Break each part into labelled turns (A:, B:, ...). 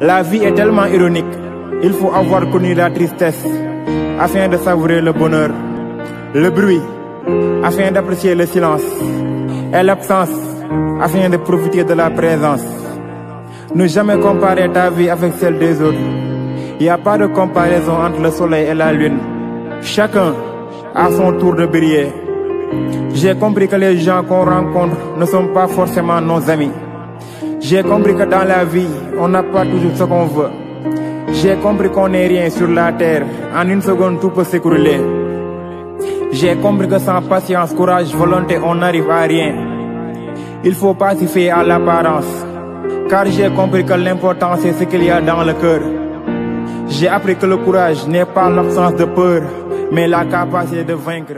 A: La vie est tellement ironique. Il faut avoir connu la tristesse afin de savourer le bonheur, le bruit afin d'apprécier le silence et l'absence afin de profiter de la présence. Ne jamais comparer ta vie avec celle des autres. Il n'y a pas de comparaison entre le soleil et la lune. Chacun a son tour de briller. J'ai compris que les gens qu'on rencontre ne sont pas forcément nos amis. J'ai compris que dans la vie, on n'a pas toujours ce qu'on veut. J'ai compris qu'on n'est rien sur la terre. En une seconde, tout peut s'écrouler. J'ai compris que sans patience, courage, volonté, on n'arrive à rien. Il faut pas s'y fier à l'apparence. Car j'ai compris que l'important c'est ce qu'il y a dans le cœur. J'ai appris que le courage n'est pas l'absence de peur, mais la capacité de vaincre.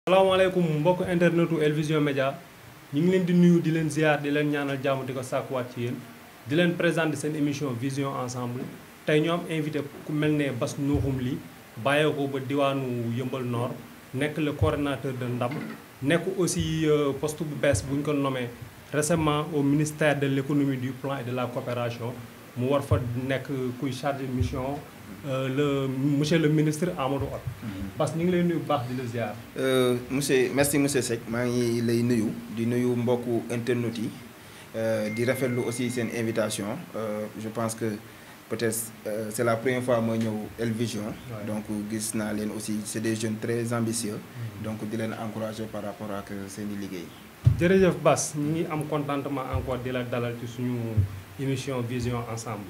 B: Salaamaaleykum mbokk internetu El Vision Média ñu ngi leen di nuyu di leen ziar di leen ñaanal jàmm di ko sàkkuwaat ci yéen di leen présenter seen émission Vision Ensemble tey ñu am invité ku mel ne Bass Nouhoum Ly bàyyeekoo ba diwaanu Yeumbeul Nord nekk le coordinateur de Ndam nekk aussi poste bu bees bu ñu ko nommé récemment au ministère de l'économie, du plan et de la coopération mu war fa nekk kuy chargé mission monsieur le ministre Amadou Hott. Bass ñu ngi lay nuyu bu baax di la ziar.
C: merci monsieur Seck maa ngi lay nuyu di nuyu mbokku internet yi di rafetlu aussi seen invitation je pense que peut-être c'est la première fois ma ñëw El Vision. Donc gis naa leen aussi c'est des jeunes très ambitieux. Donc di leen encourager par rapport ak seen i liggéey.
B: jërëjëf Bass ñu ngi am contentement encore di la dalal ci suñu émission Vision Ensemble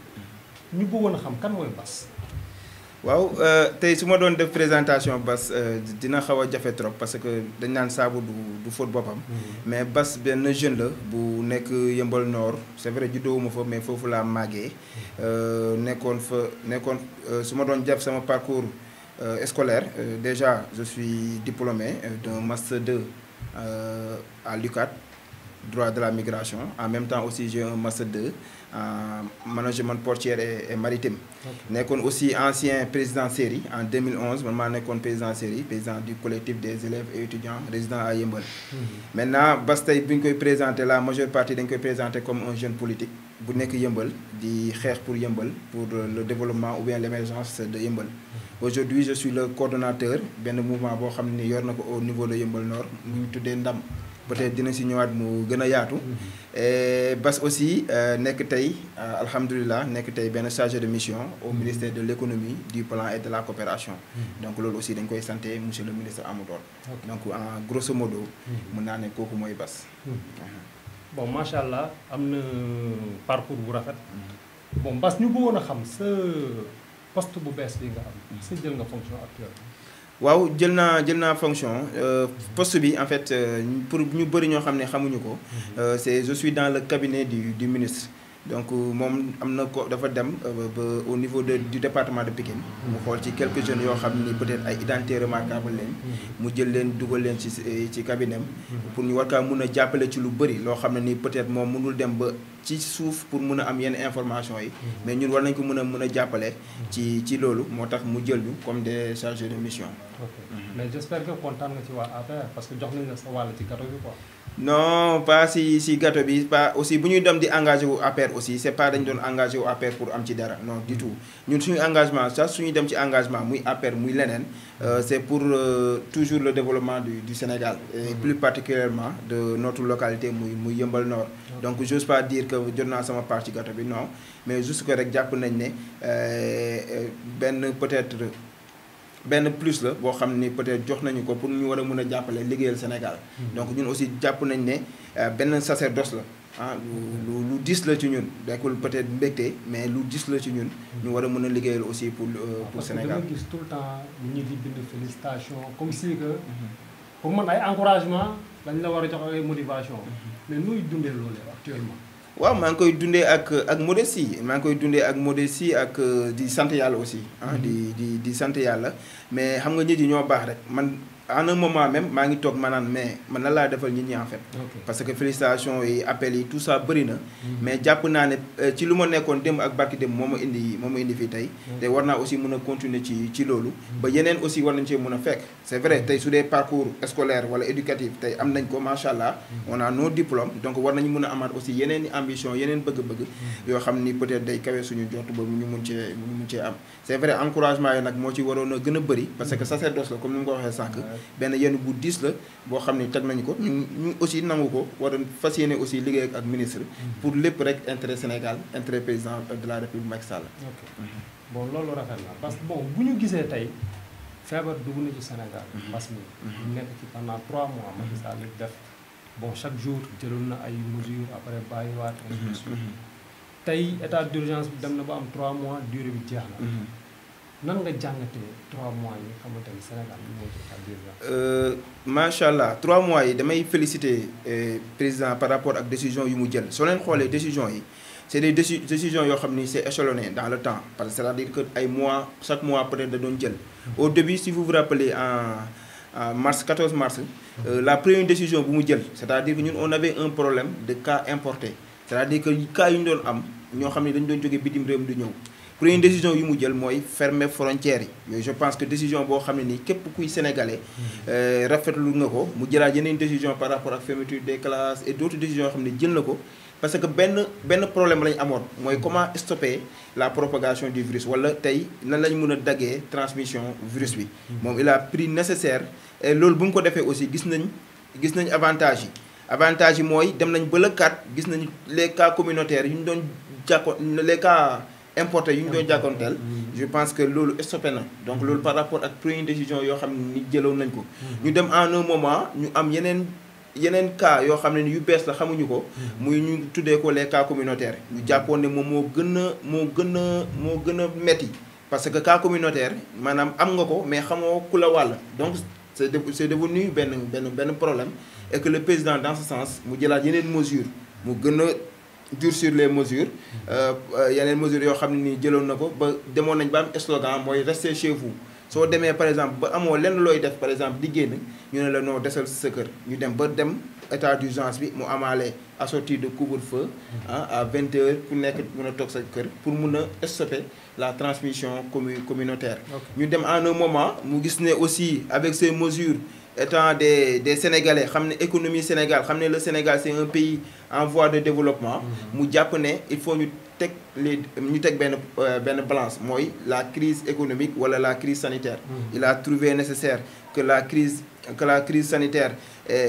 B: ñu bëggoon a xam kan mooy Bass.
C: waaw tey su ma doon def présentation Bass dina xaw a jafe trop parce que dañ naan saabu du fóot boppam. mais Bass benn jeune la bu nekk Yeumbeul Nord c'est vrai juddoowuma fa mais foofu laa màggee nekkoon su ma doon def sama parcours scolaire déjà je suis diplômé d'un master 2 à l'UCAD droit de la migration en même temps aussi j'ai un master 2 en management portuaire et maritime. nekkoon aussi ancien président série en 2011 man maa nekkoon président série président du collectif des élèves et étudiants résidents à Yeumbeul. Maintenant Bass tey bu ñu koy présenter la majeure partie dañ koy présenter comme un jeune politique bu nekk Yeumbeul di xeex pour Yeumbeul pour le développement ou bien l'émergence de Yeumbeul. Aujourd'hui je suis le coordonnateur benn mouvement boo xam ne yor na ko au niveau de Yeumbeul Nord mu ngi tuddee Ndam. Peut-être dina si ñëwaat mu gën a yaatu. Bass aussi nekk tey alhamdulilah nekk tey benn chargé de mission au ministère de l'économie, du plan et de la coopération. Donc loolu aussi dañ koy santé monsieur le ministre Amadou Hott. Donc en grosso modo. mën naa ne kooku mooy Bass.
B: bon macha allah am na parcours bu rafet. bon Bass ñu bëggoon a xam sa poste bu bees bi nga am. sa jël nga fonction actuelle.
C: waaw jël naa fonction poste bi en fait pour ñu bëri ñoo xam ne xamuñu ko. je suis dans le cabinet du ministre. donc moom am na ko dafa dem ba au niveau du département de Pikine. mu xool ci quelques jeunes yoo xam ni peut-être ay identité remarquable leen. mu jël leen dugal leen ci cabinet am. pour ñu war kaa mun a jàppale ci lu bëri loo xam ne ni peut-être moom mënul dem ba ci suuf pour mun a am yenn information yi. mais ñun war nañ ko mën a jàppale. ci loolu moo tax mu jël ñu comme des chargés de mission.
B: ok mais j'espère que kontaan nga ci waa APR parce que jox nañ la sa wàll ci gâteau bi quoi.
C: non pas si gâteau bi pas aussi bu ñuy dem di engagé wu APR aussi c'est pas dañ doon engagé wu APR pour am ci dara non du tout ñun suñu engagement sax suñuy dem ci engagement muy APR muy leneen c'est pour toujours le développement du Sénégal et plus particulièrement de notre localité muy Yeumbeul Nord. Donc j'ose pas dire que jot naa sama part ci gâteau bi non mais juste que rek jàpp nañ ne benn peut-être benn plus la boo xam ni peut-être jox nañu ko pour ñu war a mën a jàppale liggéeyal Sénégal. Donc ñun aussi jàpp nañ ne benn sacerdoce la lu diis la ci ñun nekkul peut-être mbégte mais lu diis la ci ñun. ñu war a mën a liggéeyal aussi pour Sénégal.
B: parce que dama gis tout le temps ñi di bind félicitations comme si que pour man ay encouragement dañ la war a jox ay motivation mais nuy dundee loolu actuellement.
C: waaw maa ngi koy dundee ak modestie ak di sant yàlla aussi. di sant yàlla mais xam nga nit yi ñoo baax rek man en un moment même maa ngi toog ma naan mais man nan laa defal nit ñi en fait. parce que félicitations yi appels yi tout ça bëri na. mais jàpp naa ne ci lu ma nekkoon démb ak barki démb moo ma indi fii tey. te war naa aussi mën a continuer ci loolu. ba yeneen aussi war nañ cee mën a fekk. c'est vrai tey su dee parcours scolaire wala éducatif tey am nañ ko macha allah. on a nos diplômes donc war nañu mën a amaat aussi yeneen i ambition yeneen bëgg-bëgg. yoo xam ni peut-être day kawe suñu jot ba ñu mun cee am. c'est vrai encouragement yi nag moo ci waroon a gën a bëri parce que sacerdoce la comme ni mu ko waxee sànq. benn yenn bu diis la boo xam ne teg nañu ko ñu aussi nangu ko war a fas yéene aussi liggéey ak ministre pour lépp rek intérêt Sénégal intérêt président de la République Macky Sall.
B: ok bon loolu rafet na parce que bon bu ñu gisee tey feebar dugg na ci Sénégal. mbas mi ñu nekk ci pendant 3 mois Macky Sall def bon chaque jour jëloon na ay mesures après bàyyiwaat. tey état d'urgence bi dem na ba am 3 mois durée bi jeex na. nan nga jàngatee 3 mois yi nga xamante ni Sénégal bi moo ci état d'urgence.
C: macha allah 3 mois yi damay féliciter président par rapport ak décision yu mu jël soo leen xoolee décision yi c'est des décisions yoo xam ni c'est échelonné dans le temps parce que c'est-à-dire que ay mois chaque mois peut-être da doon jël. au début si vous vous rappelez en mars 14 mars. la première décision bu mu jël c'est-à-dire que ñun on avait un problème de cas importés c'est-à-dire que cas yu ñu doon am ñoo xam ne dañu doon jógee bitim réew di ñëw. première décision yu mu jël mooy fermer frontières yi yooyu je pense que décision boo xam ne nii képp kuy sénégalais rafetlu nga ko mu jëlaat yeneen décision par rapport ak fermeture des classes et d'autres décisions yoo xam ne jël na ko parce que benn problème lañ amoon mooy comment stopper la propagation du virus wala tey nan lañ mën a daggee transmission virus bi moom il a pris nécessaire et loolu bu mu ko defee aussi gis nañ avantage yi mooy dem nañ ba le 4 gis nañ les cas communautaires yu ñu doon les cas importé yu ñu doon jàkkoonteel je pense que loolu stoppé na donc loolu par rapport ak première décision yoo xam ne ni jëloon nañ ko ñu dem en un moment ñu am yeneen cas yoo xam ne ni yu bees la xamuñu ko muy ñu tuddee ko les cas communautaires ñu jàppoon ne moom moo gën a metti parce que cas communautaire maanaam am nga ko mais xamoo ku la wàll donc c'est devenu benn problème et que le président dans ce sens mu jëlaat yeneen mesures mu gën a durcir les mesures yeneen mesures yoo xam ne nii jëloon na ko ba demoon nañ ba am slogan mooy restez chez vous soo demee par exemple ba amoo lenn looy def par exemple di génn ñu ne la noo desal sa kër ñu dem état d'urgence bi mu amaale assorti de couvre-feu à 20h ku nekk mën a toog sa kër pour mun a stopper la transmission communautaire. ñu dem en un moment mu gis ne aussi avec ces mesures étant des Sénégalais xam ne économie Sénégal xam ne le Sénégal c'est un pays en voie de développement mu jàpp ne il faut ñu teg benn balance mooy la crise économique wala la crise sanitaire il a trouvé nécessaire que la crise sanitaire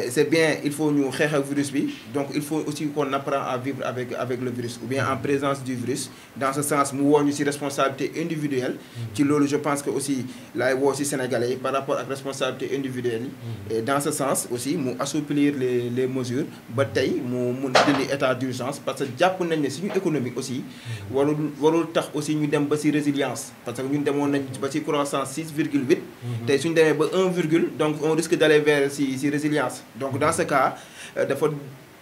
C: c'est bien il faut ñu xeex ak virus bi donc il faut aussi qu'on apprend à vivre avec le virus ou bien en présence du virus dans ce sens mu woo ñu ci responsabilité individuelle ci loolu je pense que aussi laay woo ci Sénégalais yi par rapport ak responsabilité individuelle yi et dans ce sens aussi mu assouplir les mesures ba tey mu mun dindi état d'urgence parce que jàpp nañ ne suñu économique aussi warul tax aussi ñu dem ba ci résilience parce que ñun demoon nañ ba ci croissance 6,8 tey suñu demee ba 1, donc on risque d'aller vers ci résilience donc dans ce cas dafa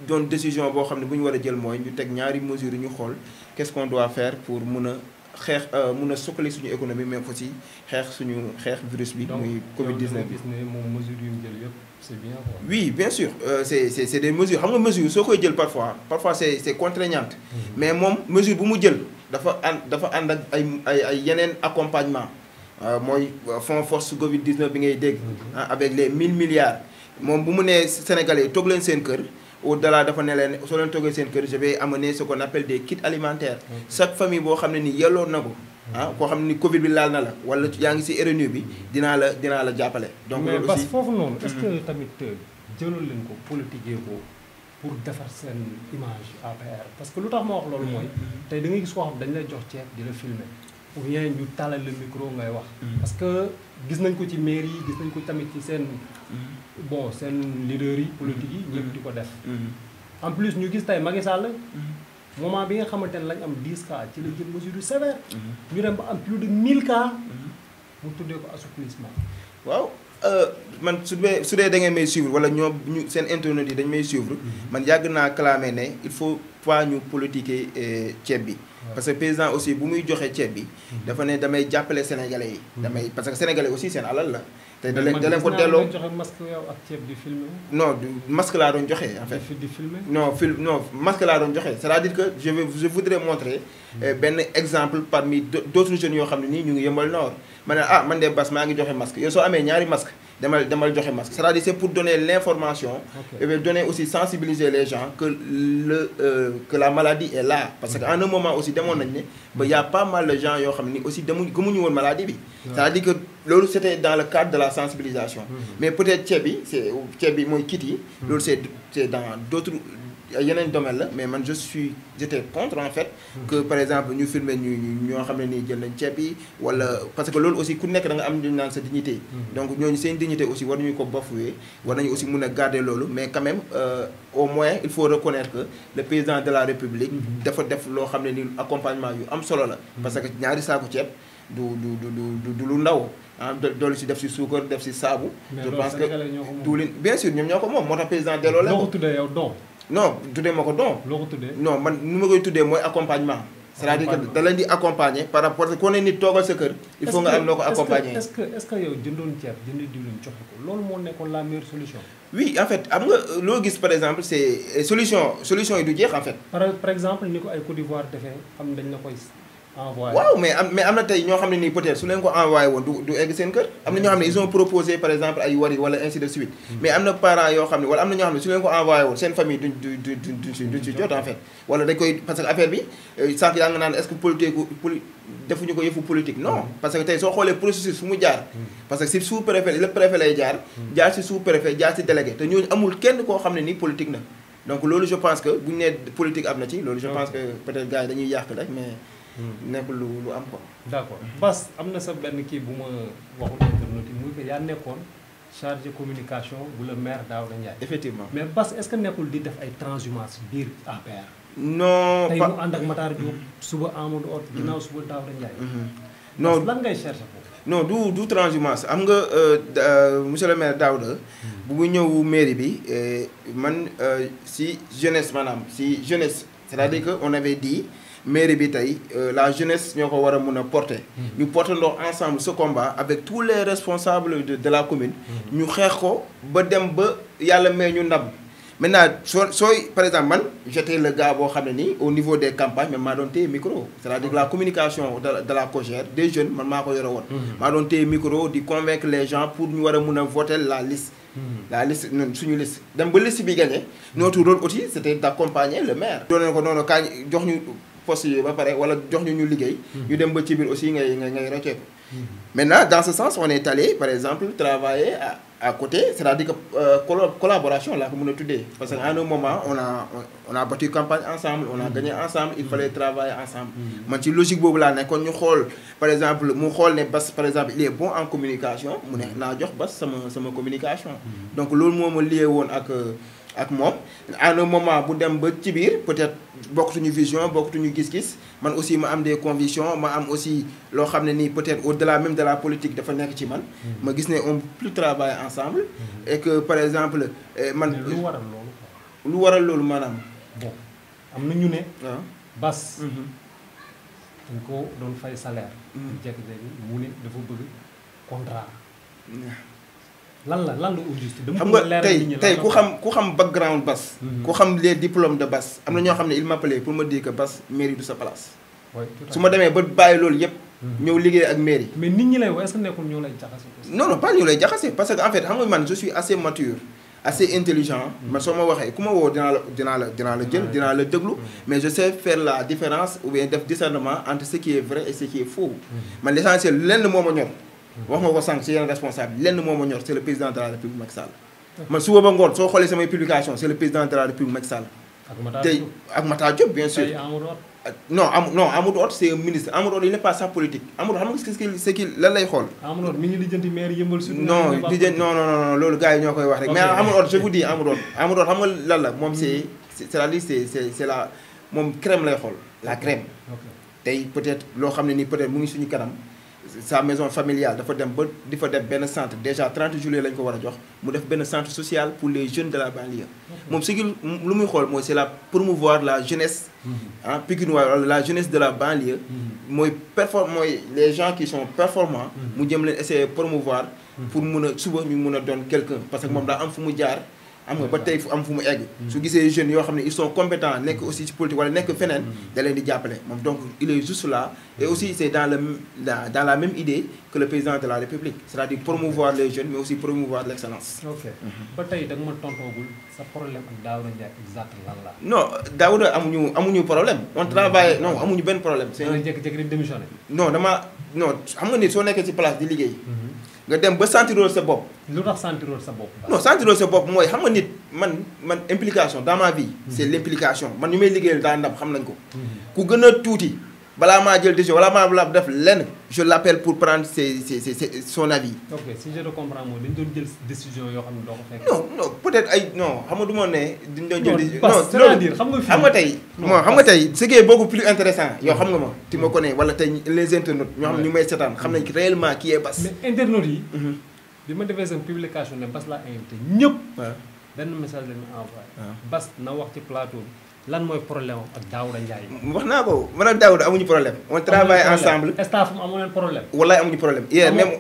C: doon décision boo xam ne bu ñu war a jël mooy ñu teg ñaari mesures ñu xool qu'est-ce qu'on doit faire pour mun a suqali suñu économie mais aussi xeex virus bi muy Covid-19
B: gis ne moom mesures yu mu jël yëpp c'est bien quoi.
C: Oui bien sûr c'est des mesures xam nga mesures soo koy jël parfois c'est contraignante mais moom mesure bu mu jël dafa ànd ak ay yeneen accompagnement mooy fonds force Covid-19 bi ngay dégg avec les 1000 milliards moom bu mu nee Sénégalais yi toog leen seen kër au-delà dafa ne leen soo leen toogee seen kër je vais amener ce qu'on appelle des kits alimentaires chaque famille boo xam ne ni yelloon na ko koo xam ne ni Covid bi laal na la wala yaa ngi ci RNU bi dinaa la jàppale donc
B: mais
C: loolu aussi
B: foofu noonu est-ce que tamit jëloon leen ko politiquer ko pour defar seen image APR parce que lu tax ma wax loolu mooy tey da ngay gis koo xam dañ lay jox ceeb di la filmer ou bien ñu talal le micro ngay wax parce que gis nañ ko ci maire yi gis nañ ko tamit ci seen seen leaders yi politique yi ñëpp di ko def en plus ñu gis tey Macky Sall moment bi nga xamante ne lañ am 10 cas ci la jël mesure yu sévère ñu dem ba am plus de 1000 cas mu tuddee ko assouplissement
C: waaw man su dee da ngeen may suivre wala ñoom seen internautes yi dañ may suivre man yàgg naa clamé ne il faut pas ñu politiquer ceeb bi parce que président aussi bu muy joxe ceeb bi dafa ne damay jàppale sénégalais yi parce que sénégalais aussi seen alal la te da leen ko delloo
B: joxe masque yow ak ceeb di filmer.
C: non masque laa doon joxe en fait.
B: di filmer.
C: non masque laa doon joxe c'est-à-dire que je voudrais montrer benn exemple parmi d'autres jeunes yoo xam ne nii ñu ngi Yeumbeul Nord ma ne man de Bass maa ngi joxe masque yow soo amee ñaari masque demal joxe masque c'est-à-dire c'est pour donner l'information et bien donner aussi sensibiliser les gens que la maladie est là parce que en un moment aussi demoon nañ ne ba y a pas mal de gens yoo xam ne ni aussi gëmuñu woon maladie bi c'est-à-dire que loolu c'était dans le cadre de la sensibilisation mais peut-être ceeb bi mooy kit yi loolu c'est dans d'autres yeneen domaine la mais man j'étais contre en fait que par exemple ñu filmer ñoo xam ne nii jël nañ ceeb yi wala parce que loolu aussi ku nekk da nga am ñu naan sa dignité donc ñooñu seen dignité aussi war nañu ko bafouer war nañu aussi mun a garder loolu mais quand même au moins il faut reconnaître que le président de la République dafa def loo xam ne ni accompagnement yu am solo la parce que ñaari saaku ceeb du lu ndaw doolu si def si suukar def si saabu je pense que diwlin bien sûr ñoom ñoo ko moom moo tax président delloo la ko non tuddee ma ko don
B: loo ko tuddee
C: non man nu ma koy tuddee mooy accompagnement c'est-à-dire que da leen di accompagner par rapport que koo ne nit toogal sa kër il faut nga am loo ko accompagner
B: est-ce que yow jëndoon ceeb jënd diwlin joxe ko loolu moo nekkoon la meilleure solution
C: oui en fait am nga loo gis par exemple c'est solution yi du jeex en fait
B: par exemple ni ko ay Côte d'Ivoire defee xam dañ la koy envoyé
C: waaw mais am na tey ñoo xam ne nii peut-être su leen ko envoyé woon du egg seen kër am na ñoo xam ne ils ont proposé par exemple ay wari wala ainsi de suite mais am na parents yoo xam ne wala am na ñoo xam ne su leen ko envoyé woon seen famille duñ ci jot en fait wala dañ koy parce que affaire bi sànq yaa nga naan est-ce que defuñu ko yëfu politique non parce que tey soo xoolee processus fu mu jaar parce que si sous-préfet le préfet lay jaar si sous-préfet jaar si délégué te ñooñu amul kenn koo xam ne nii politique na donc loolu je pense que bu ñu nee politique am na ci loolu je pense que peut-être gars yi dañuy yàq rek mais nekkul lu am ko.
B: d'accord Bass am na sa benn kii bu ma waxul internet yi muy que yaa nekkoon chargé communication bu le maire Daouda Ndiaye.
C: effectivement
B: mais Bass est-ce que nekkul di def ay transhumance biir APR.
C: non
B: tey mu ànd ak Matar Diop suba Amadou Hott ginnaaw suba Daouda Ndiaye.
C: non
B: lan ngay chercher foofu.
C: non du transhumance am nga monsieur le maire Daouda. bu mu ñëw mairie bi man si jeunesse maanaam si jeunesse c'est-à-dire que on avait dit. mairie bi tey la jeunesse ñoo ko war a mun a porter ñu portandoo ensemble ce combat avec tous les responsables de la commune ñu xeex ko ba dem ba yàlla may ñu ndam maintenant sooy par exemple man j'étais le gars boo xam ne nii au niveau des campagnes man maa doon téye micro c'est-à-dire la communication de la COJER des jeunes man maa ko yore woon maa doon téye micro di convaincre les gens pour ñu war a mun a voter la liste suñu liste dem ba liste bi gagné notre rôle aussi c'était d'accompagner le maire doone ko noonu kaa jox ñu poste yi ba pare wala jox ñu liggéey ñu dem ba ci biir aussi ngay rocceeku maintenant dans ce sens on est allé par exemple travailler à côté c'est-à-dire que collaboration laa ko mën a tuddee parce que à un moment on a battu campagne ensemble on a gagné ensemble il fallait travailler ensemble man ci logique boobu laa nekkoon ñu xool par exemple mu xool ne Bass par exemple il est bon en communication mu ne naa jox Bass sama communication donc loolu moo ma lié woon ak moom à un moment bu dem ba ci biir peut-être bokkatuñu vision bokkatuñu gis-gis man aussi ma am des convictions ma am aussi loo xam ne nii peut-être au-delà même de la politique dafa nekk ci man ma gis ne on peut travailler ensemble et que par exemple man lu waral loolu maanaam
B: bon am na ñu ne
C: waaw
B: Bass dañ ko doon fay salaire jékki-jékki mu ne dafa bëgg contrat lan la injuste
C: xam nga tey ku xam background Bass ku xam les diplômes de Bass am na ñoo xam ne il m'appelait pour me dire que Bass mairie du sa place su ma demee ba bàyyi loolu yëpp ñëw liggéey ak mairie
B: mais nit ñi lay woo est-ce que nekkul ñoo lay jaxase
C: non pas ñu lay jaxase parce que en fait xam nga man je suis assez mature assez intelligent man soo ma waxee ku ma woo dinaa la jël dinaa la déglu mais je sais faire la différence ou bien def discernement entre ce qui est vrai et ce qui est faux man l'essentiel lenn moo ma ñor wax nga ko sànq ci yenn responsable lenn moo ma ñor c'est le président de la République Macky Sall man suba ba ngoon soo xoolee samay publication c'est le président de la République Macky Sall tey ak Matar Diop bien sûr non Amadou Hott c'est un ministre Amadou Hott il n'est pas ça politique Amadou xam nga ce qui lan lay xool
B: Amadou Hott mi ngi lijjanti maire Yeumbeul Sud
C: non loolu gars yi ñoo koy wax rek mais Amadou Hott je vous dis Amadou Hott xam nga lan la moom c'est-à-dire c'est la moom crème lay xool la crème tey peut-être loo xam ne nii peut-être mu ngi suñu kanam sa maison familiale dafa dem ba di fa def benn centre déjà 30 juillet lañ ko war a jox mu def benn centre social pour les jeunes de la banlieue moom si lu muy xool mooy c'est la promouvoir la jeunesse Pikinoise wala la jeunesse de la banlieue les gens qui sont performants. mu jëm leen essayer promouvoir. pour mun a suba ñu mun a doon quelqu'un parce que moom daa am fu mu jaar. am nga ba tey fu am fu mu egg. su gisee jeunes yoo xam ne ils sont compétents nekk aussi ci politique wala nekk feneen. da leen di jàppale moom donc il est juste là. et aussi c'est dans la même idée que le président de la République c'est-à-dire promouvoir les jeunes mais aussi promouvoir l'excellence.
B: ok ba tey da nga ma tontoogul sa problème ak Daouda Ndiaye exact lan la.
C: non Daouda amuñu problème. on travaille non amuñu benn problème.
B: c'est un jékki-jékki di démissionné.
C: non non xam nga ni soo nekkee ci place di liggéey. nga dem ba sentiroo sa bopp.
B: lu tax sentiroo sa bopp.
C: non sentiroo sa bopp mooy xam nga nit man implication dans ma vie. c'est l'implication man ñu may liggéeyal daa ndam xam nañ ko. ku gën a tuuti balaa maa jël décision wala maa def lenn je l'appelle pour prendre son avis.
B: ok si je te comprends mooy dañu doon jël décision yoo xam ne doo ko fekk.
C: non peut-être ay non xam nga du ma ne. dañu doon jël décision
B: non c'est-à-dire xam nga
C: tey. xam nga tey ce qui est beaucoup plus intéressant yow xam nga ma tu me connais wala tey les internautes ñoo xam ne ñu may seetaan xam nañ réellement qui est Bass.
B: mais internautes yi. bi ma defee seen publication ne Bass laa invité ñëpp. waaw benn message la ñu envoyé. waaw Bass na wax ci plateau bi. lan mooy problème ak Daouda Ndiaye.
C: wax naa ko man ak Daouda amuñu problème. on travaille ensemble.
B: staff am amu leen problème.
C: wallaay amuñu problème. hier même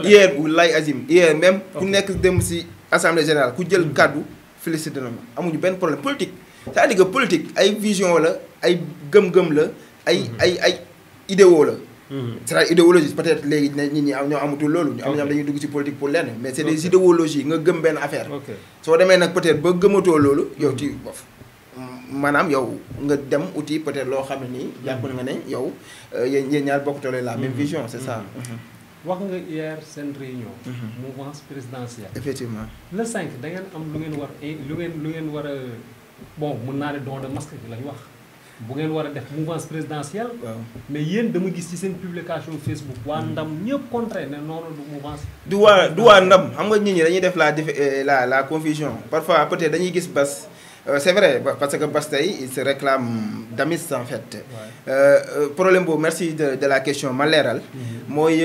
C: hier wallaay Azim. hier même ku nekk dem si assemblée générale ku jël kàddu félicité na ma amuñu benn problème politique. c'est-à-dire que politique ay vision la ay gëm-gëm la ay idéo la. c'est-à-dire idéologie peut-être léegi nit ñi ñoo amatul loolu. ñu am ñam dañuy dugg ci politique pour lenn mais c'est des idéologies nga gëm benn affaire. soo demee nag peut-être ba gëmatoo loolu yow ci bof. maanaam yow nga dem outil peut-être loo xam ne nii jàpp nga ne yow yéen ñaar bokkutoo la même vision c'est ça.
B: wax nga hier seen réunion. mouvance présidentielle.
C: effectivement
B: le 5 da ngeen am lu ngeen war a bon mën naa ne don de masque bi la ñu wax bu ngeen war a def mouvance présidentielle. waaw mais yéen dama gis ci seen publication Facebook waa Ndam ñëpp contraire ne noonu du mouvance.
C: du waa Ndam xam nga nit ñi dañuy def la confusion parfois peut-être dañuy gis Bass. C'est vrai parce que Bass tey il se réclame damiste en fait. Problème boobu merci de la question ma leeral. mooy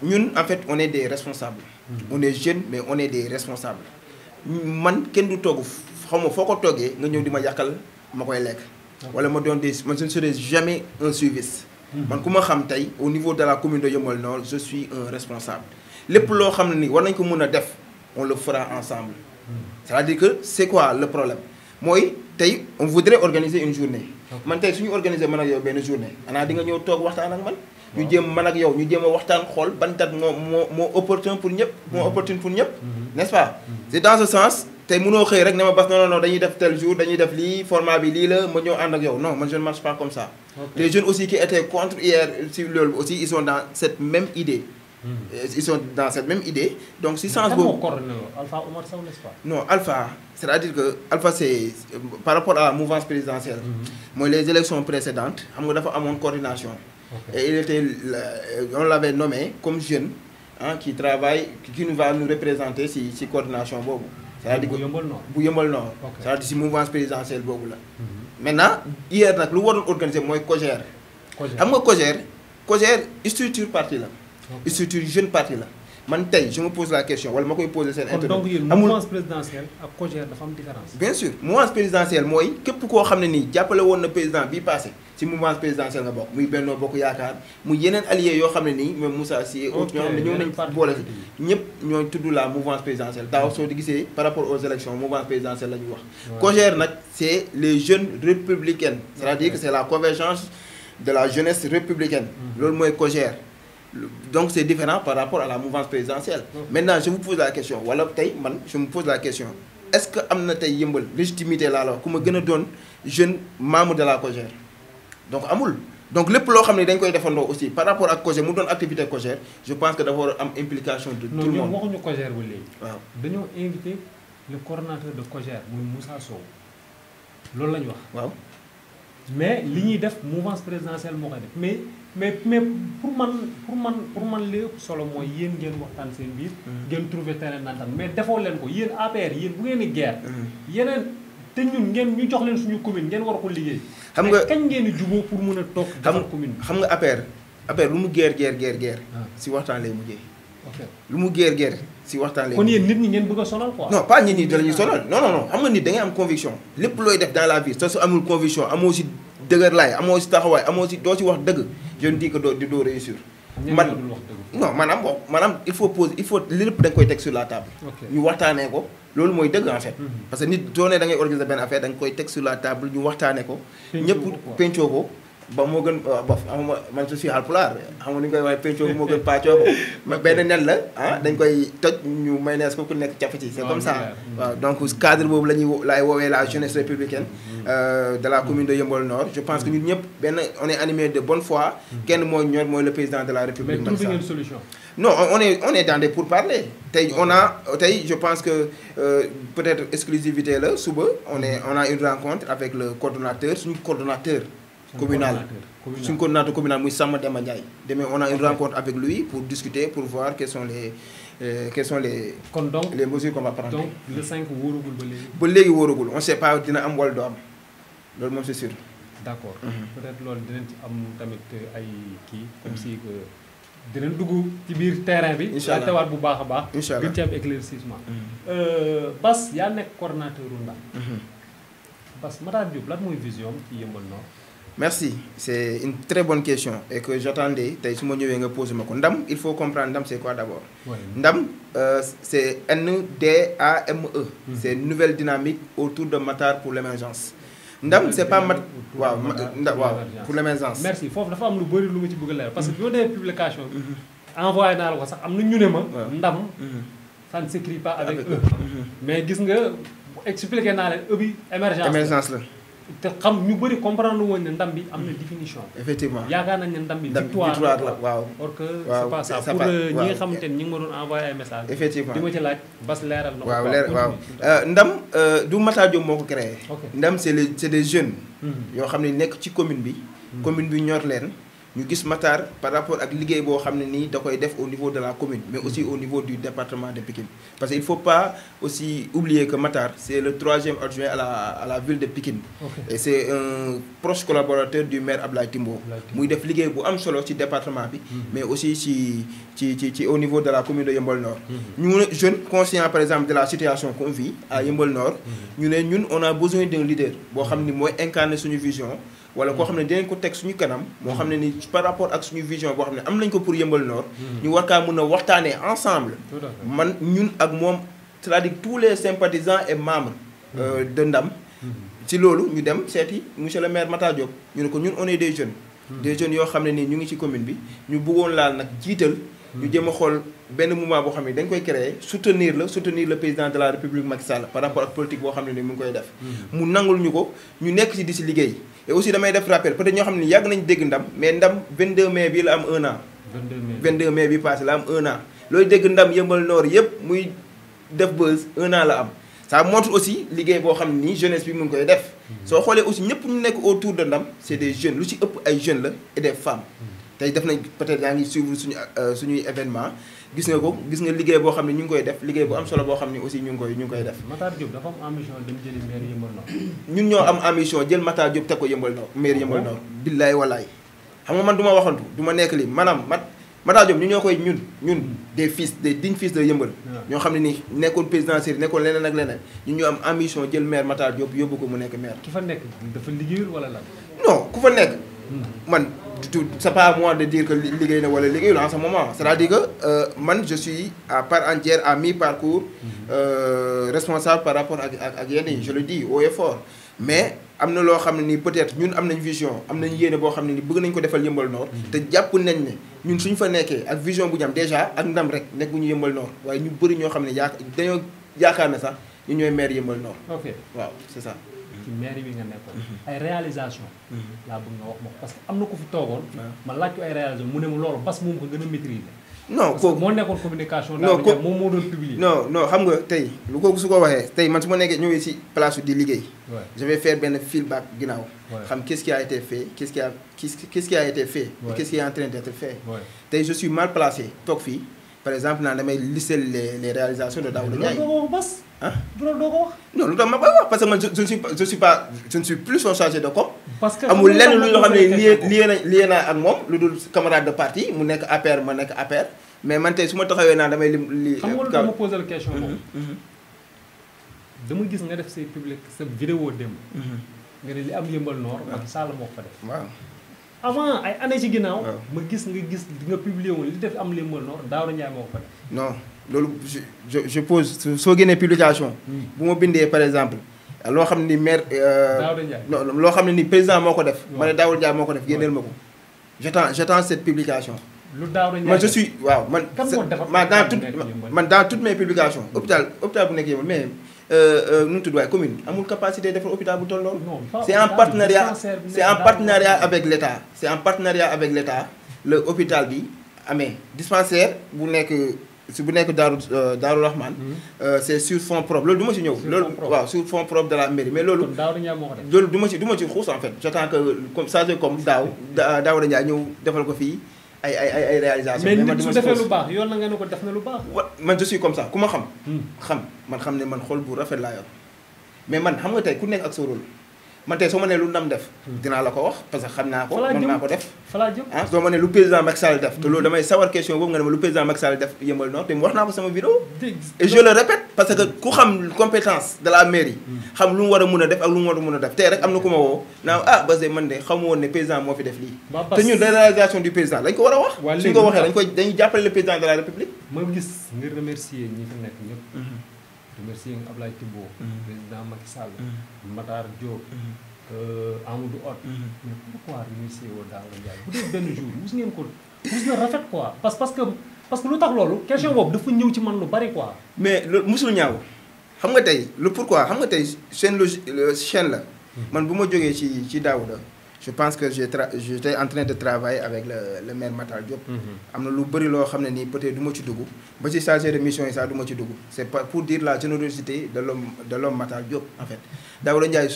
C: ñun en fait on est des responsables. on est jeunes mais on est des responsables. man kenn du togg xaw ma foo ko toggee nga ñëw di ma yàqal ma koy lekk. wala ma doon man je ne serai jamais un suiviste. man ku ma xam tey au niveau de la commune de Yeumbeul Nord je suis un responsable. lépp loo xam ne ni war nañ ko mën a def on le fera ensemble. c'est-à-dire que c'est quoi le problème mooy tey on voudrait organiser une journée. man tey suñu organiser man ak yow benn journée xanaa di nga ñëw toog waxtaan ak man. ñu jéem man ak yow ñu jéem a waxtaan xool ban date moo opportun pour ñëpp. moo opportun pour ñëpp. n'est-ce pas. c'est dans ce sens tey mënoo xëy rek ne ma Bass non dañuy def tel jour dañuy def lii format bi lii la ma ñëw ànd ak yow non man je ne marche pas comme ça. les jeunes aussi qui étaient contre hier si loolu aussi ils sont dans cette même idée. Ils sont dans cette même idée donc si sens boobu
B: Alpha Oumar Sow n'est-ce pas.
C: non Alpha c'est-à-dire que Alpha c'est par rapport à la mouvance présidentielle. mooy les élections précédentes xam nga dafa amoon coordination. et il était on l'avait nommé comme jeune qui travaille qui va nous représenter ci coordination boobu. c'est-à-dire que bu Yeumbeul Nord c'est-à-dire ci mouvance présidentielle boobu la. maintenant hier nag lu waroon organiser mooy COJER. xam nga COJER structure parti la. structure jeune parti la man tey je me pose la question wala ma koy poser seen internet.
B: donc yéen mouvance présidentielle ak COJER dafa am différence.
C: bien sûr mouvance présidentielle mooy képp koo xam ne nii jàppale woon na président bii passé ci mouvance présidentielle nga bokk muy Benno Bokk Yaakaar muy yeneen alliés yoo xam ne nii même Moussa Sy et autres ñoo xam ne ñëw nañ boole si ñëpp ñooy tudd la mouvance présidentielle daaw soo di gisee par rapport aux élections mouvance présidentielle la ñu wax. COJER nag c'est les jeunes républicaines c'est-à-dire que c'est la convergence de la jeunesse républicaine. loolu mooy COJER. donc c'est différent par rapport à la mouvance présidentielle. Maintenant je vous pose la question wala tey man je me pose la question est-ce que am na tey Yeumbeul légitimité laa la wax ku ma gën a doon jeune membre de la COJER donc amul. donc lépp loo xam ne dañ koy defandoo aussi par rapport ak COJER mu doon activité COJER je pense que dafa war a am implication de tout le monde.
B: non ñoom waxuñu COJER ba léegi.
C: waaw
B: dañoo invité le coordonnateur de COJER muy Moussa Sow loolu la ñu wax.
C: waaw
B: mais li ñuy def mouvance présidentielle moo koy def mais pour man li ëpp solo mooy yéen ngeen waxtaan seen biir. ngeen trouver terrain d'entente mais defoo leen ko yéen APR yéen bu ngeen di guerre. yeneen te ñun ñu jox leen suñu commune ngeen war ko liggéey.
C: xam nga
B: kañ ngeen di jubóo pour mën a toog defar commune bi.
C: xam nga APR lu mu guerre si waxtaan lay mujjee. lu mu guerre si waxtaan lay.
B: kon yéen nit ñi ngeen bëgg a sonal quoi.
C: non pas nit ñi dañuy sonal non xam nga nit da ngay am conviction lépp looy def dans la vie te su amul conviction amoo si dëgër laay amoo si taxawaay amoo si doo si wax dëgg je me dis que doo réussir. man non maanaam il faut lépp da nga koy teg sur la table. ñu waxtaanee ko loolu mooy dëgg en fait. parce que nit soo nee da ngay organiser benn affaire da nga koy teg sur la table ñu waxtaanee ko. ñëpp pencoo ko. ba moo gën bof xam nga man je suis Haalpulaar xam nga ni ñu koy waxee pencoo moo gën paccoo ko benn nen la dañ koy toj ñu mayonnaise ko ku nekk capp ci c'est comme ça waaw donc cadre boobu laay woowee la jeunesse républicaine de la commune de Yeumbeul Nord je pense que ñun ñëpp on est animé de bonne foi kenn mooy ñor mooy le président de la république.
B: mais trouvé ngeen solution.
C: non on est dans des pourparlers tey tey je pense que peut-être exclusivité la suba on a une rencontre avec le coordonnateur suñu coordonnateur communal suñu coordonnateur communal muy Samba Demba Ndiaye demain on a une rencontre avec lui pour discuter pour voir quelles sont les
B: kon donc
C: les mesures qu'on va prendre.
B: donc le 5 wóoragul ba léegi.
C: ba léegi wóoragul on sait pas dina am wala du am loolu moom c'est sûr.
B: d'accord peut-être loolu dinañ ci am tamit ay kii comme si que dinañ dugg ci biir terrain bi. incha allah teewaat bu baax a baax. incha allah gën ci am éclaircissement. Bass yaa nekk coordonnateur u Ndam. Bass Matar Diop lan mooy vision ci Yeumbeul Nord.
C: merci c'est une très bonne question et que j'attendais tey su ma ñëwee nga posé ma ko Ndam il faut comprendre Ndam c'est quoi d'abord. Ndam c'est NDAME. c'est une nouvelle dynamique autour de Matar pour l'émergence. Ndam c'est pas waaw pour l'émergence.
B: merci foofu dafa am lu bëri lu ma ci bëgg a leer parce que bi ma demee publication bi. envoyé naa la ko sax am na ñu ne ma. Ndam ça ne s'écrit pas avec E. mais gis nga expliqué naa leen E bi émergence la. te xam ñu bëri comprendre woon ne ndam bi am na définition.
C: effectivement
B: yaakaar nañ ne ndam bi victoire la
C: waaw.
B: or que c'est pas ça pour ñi nga xamante ni ñi ngi ma doon envoyé ay message
C: effectivement
B: di ma ci laaj Bass leeral na ko.
C: waaw ndam du Matar Diop moo ko créé. ndam c'est des jeunes. yoo xam ne nekk ci commune bi. commune bi ñor leen. ñu gis Matar par rapport ak liggéey boo xam ne nii da koy def au niveau de la commune mais aussi au niveau du département de Pikine parce que il faut pas aussi oublier que Matar c'est le 3e adjoint à la ville de Pikine et c'est un proche collaborateur du maire Ablaye Timbo muy def liggéey bu am solo ci département bi mais aussi ci au niveau de la commune de Yeumbeul Nord ñu ne jeune conscient par exemple de la situation qu'on vit à Yeumbeul Nord ñu ne ñun on a besoin d'un leader boo xam ni mooy incarner suñu vision wala koo xam ne dinañ ko teg suñu kanam moo xam ne ni par rapport ak suñu vision boo xam ne am nañ ko pour Yeumbeul Nord ñu war kaa mën a waxtaanee ensemble man ñun ak moom c'est-à-dire tous les sympathisants et membres de Ndam ci loolu ñu dem seeti monsieur le maire Matar Diop ñu ne ko ñun on est des jeunes yoo xam ne nii ñu ngi ci commune bi ñu bëggoon laal nag jiital ñu jéem a xool benn mouvement boo xam ne dañ koy créer soutenir le président de la République Macky Sall par rapport ak politique boo xam ne ni mu ngi koy def mu nangul ñu ko ñu nekk ci di ci liggéey et aussi damay def rappel peut-être ñoo xam ne yàgg nañ dégg Ndam mais Ndam 22 mai bi la am 1 an 22 mai bi passé la am 1 an looy dégg Ndam Yeumbeul Nord yëpp muy def buzz 1 an la am ça montre aussi liggéey boo xam ne nii jeunesse bi mu ngi koy def soo xoolee aussi ñëpp ñu nekk autour de Ndam c'est des jeunes lu ci ëpp ay jeunes la et des femmes tey def nañ peut-être yaa ngi suivre suñuy événement gis nga liggéey boo xam ne ñu ngi koy def liggéey bu am solo boo xam ne aussi ñu ngi koy def.
B: Matar Diop dafa am ambition dem jëli maire Yeumbeul Nord.
C: ñun ñoo am ambition jël Matar Diop teg ko Yeumbeul Nord maire Yeumbeul Nord. billaay walaay xam nga man du ma waxantu du ma nekk li maanaam Matar Diop ñoo koy ñun des dignes fils de Yeumbeul. ñoo xam ne ni nekkoon présidentiel nekkoon leneen ak leneen ñun ñoo am ambition jël maire Matar Diop yóbbu ko mu nekk maire.
B: ki fa nekk dafa liggéeyul wala lan.
C: non ku fa nekk. man c'est pas à moi de dire que liggéey na wala liggéeyul en ce moment c'est-à-dire que man je suis à part entière à mi-parcours responsable par rapport ak yenn yi je le dis haut et fort mais am na loo xam ne ni peut-être ñun am nañ vision am nañ yéene boo xam ne ni bëgg nañ ko defal Yeumbeul Nord te jàpp nañ ne ñun suñ fa nekkee ak vision bu ñu am déjà ak Ndam rek nekk bu ñu Yeumbeul Nord waaye ñu bëri ñoo xam ne dañoo yaakaar ne sax ñu ñooy maire Yeumbeul Nord.
B: ok
C: waaw c'est ça.
B: ci mairie bi nga nekkoon. ay réalisation laa bëgg nga wax ma parce que am na ko fi toogoon. ma laaj ko ay réalisation mu ne ma loolu Bass moom ko gën a maîtriser.
C: non kooku
B: moo nekkoon communication.
C: non
B: daal moom moo doon publier.
C: non xam nga tey lu ko su ko waxee tey man su ma nekkee ñëwee ci place di liggéey. je vais faire benn feedback ginnaaw. xam qu'est-ce qui a été fait qu'est-ce qui a été fait. et qu'est-ce qui est en train d'être fait. tey je suis mal placé toog fii par exemple naan damay lister les réalisations de Daouda Ndiaye. ah
B: du loolu doo ko wax.
C: non lu tax ma koy wax parce que man je ne suis plus son chargé de com.
B: parce que
C: amul lenn lu loo xam ne lié na ak moom lu dul camarade de parti mu nekk APR ma nekk APR mais man tey su ma taxawee naa damay lim li.
B: xam nga lu dama posé la question boobu. dama gis nga def say public sa vidéo démb. nga ne li am Yeumbeul Nord. Macky Sall moo ko fa def.
C: waaw.
B: avant ay années ci ginnaaw. ma gis nga publier woon li def am Yeumbeul Nord Daouda Ndiaye moo ko fa def.
C: non loolu je pose soo génnee publication. bu ma bindee par exemple. loo xam ni maire.
B: Daouda Ndiaye
C: non loo xam ne ni président moo ko def. ma ne Daouda Ndiaye moo ko def génneel ma ko. j'attends cette publication.
B: lu Daouda Ndiaye
C: man je suis waaw man.
B: kan moo defar
C: man dans toutes mes publications. hôpital bu nekk Yeumbeul mais nu mu tudd waaye commune amul capacité defar hôpital bu toll noonu. c'est en partenariat avec l'État. c'est en partenariat avec l'État le hôpital bi amee dispensaire bu nekk Daaru Rahman. c'est sur fonds propres loolu du ma ci ñëw. loolu waaw sur fonds propres de la mairie mais loolu. loolu du ma ci xuus en fait j'attends que comme ça comme Daouda Ndiaye ñëw defal ko fii ay réalisation
B: mais nit su defee lu baax yoon na nga ne ko def na lu baax.
C: man je suis comme ça ku ma xam. xam ne man xol bu rafet laa yor mais man xam nga tey ku nekk ak sa rôle man tey soo ma nee lu ndam def. dinaa la ko wax parce que xam naa ko. mën naa ko def. soo ma nee lu président Macky Sall def. te loolu damay sawar question boobu nga ne ma lu président Macky Sall def Yeumbeul Nord te wax naa ko sama vidéo. et je le répète parce que ku xam compétence de la mairie. xam lu mu war a mun a def ak lu mu war a mun a def tey rek am na ku ma woo naa Bass de man de xamu woon ne président moo fi def lii. te ñun réalisation du président dañ ko war a wax. suñ ko waxee dañuy jàppale le président de la république.
B: ma gis nga remercier ñi fi nekk ñëpp. remercier Ablaye Thimbo. président Macky Sall. Matar Diop. Amadou Hott. mais pourquoi remercier woo Daouda Ndiaye bu dee benn jour mus ngeen ko mus na rafet quoi parce que lu tax loolu question boobu dafa ñëw ci man lu bari quoi.
C: mais loolu musul ñaaw xam nga tey le pourquoi xam nga tey chaîne la. man bu ma jógee ci Daouda je pense que j'étais en train de travailler avec le maire Matar Diop. am na lu bëri loo xam ne nii peut-être du ma ci dugg ba ci chargé de mission yi sax du ma ci dugg c'est pas pour dire la générosité de l'homme Matar Diop en fait. Daouda Ndiaye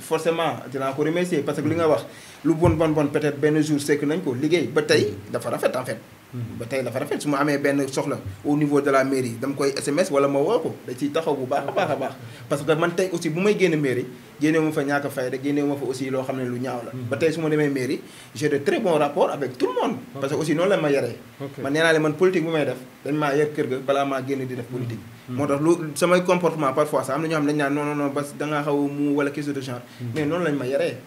C: forcément dinaa ko remercier parce que li nga wax lu bon peut-être benn jour sekk nañ ko liggéey ba tey dafa rafet en fait. ba tey dafa rafet su ma amee benn soxla au niveau de la mairie dama koy SMS wala ma woo ko da ciy taxaw bu baax a baax parce que man tey aussi bu may génn mairie génnewu ma fa ñàkk a fay rek génnewu ma fa aussi loo xam ne lu ñaaw la. ba tey su ma demee mairie j'ai de très bons rapports avec tout le monde. parce que aussi noonu la ma yaree. man nee naa leen man politique bu may def dañ maa yar kër ga balaa maa génn di def politique. moo tax lu samay comportement parfois sax am na ñoo xam ne dañ naan non parce que da ngaa xaw a mu wala quelque chose de genre. mais noonu lañ ma yaree.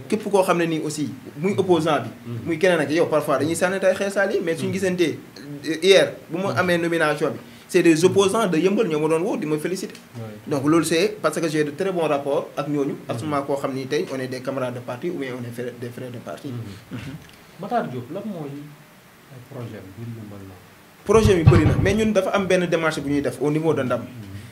C: képp koo xam ne nii aussi muy opposant bi. muy keneen ak yow parfois dañuy sànni tay xeesaal yi mais suñu gisantee hier bu ma amee nomination bi c'est des opposants de Yeumbeul ñoo ma doon woo di ma féliciter. donc loolu c'est parce que j'ai de très bons rapports ak ñooñu. ak suma koo xam ni tey on est des camarades de parti ou bien on est des frères de parti.
B: Matar Diop lan mooy ay projet bi Yeumbeul Nord.
C: projet bi bëri na mais ñun dafa am benn démarche bu ñuy def au niveau de Ndam.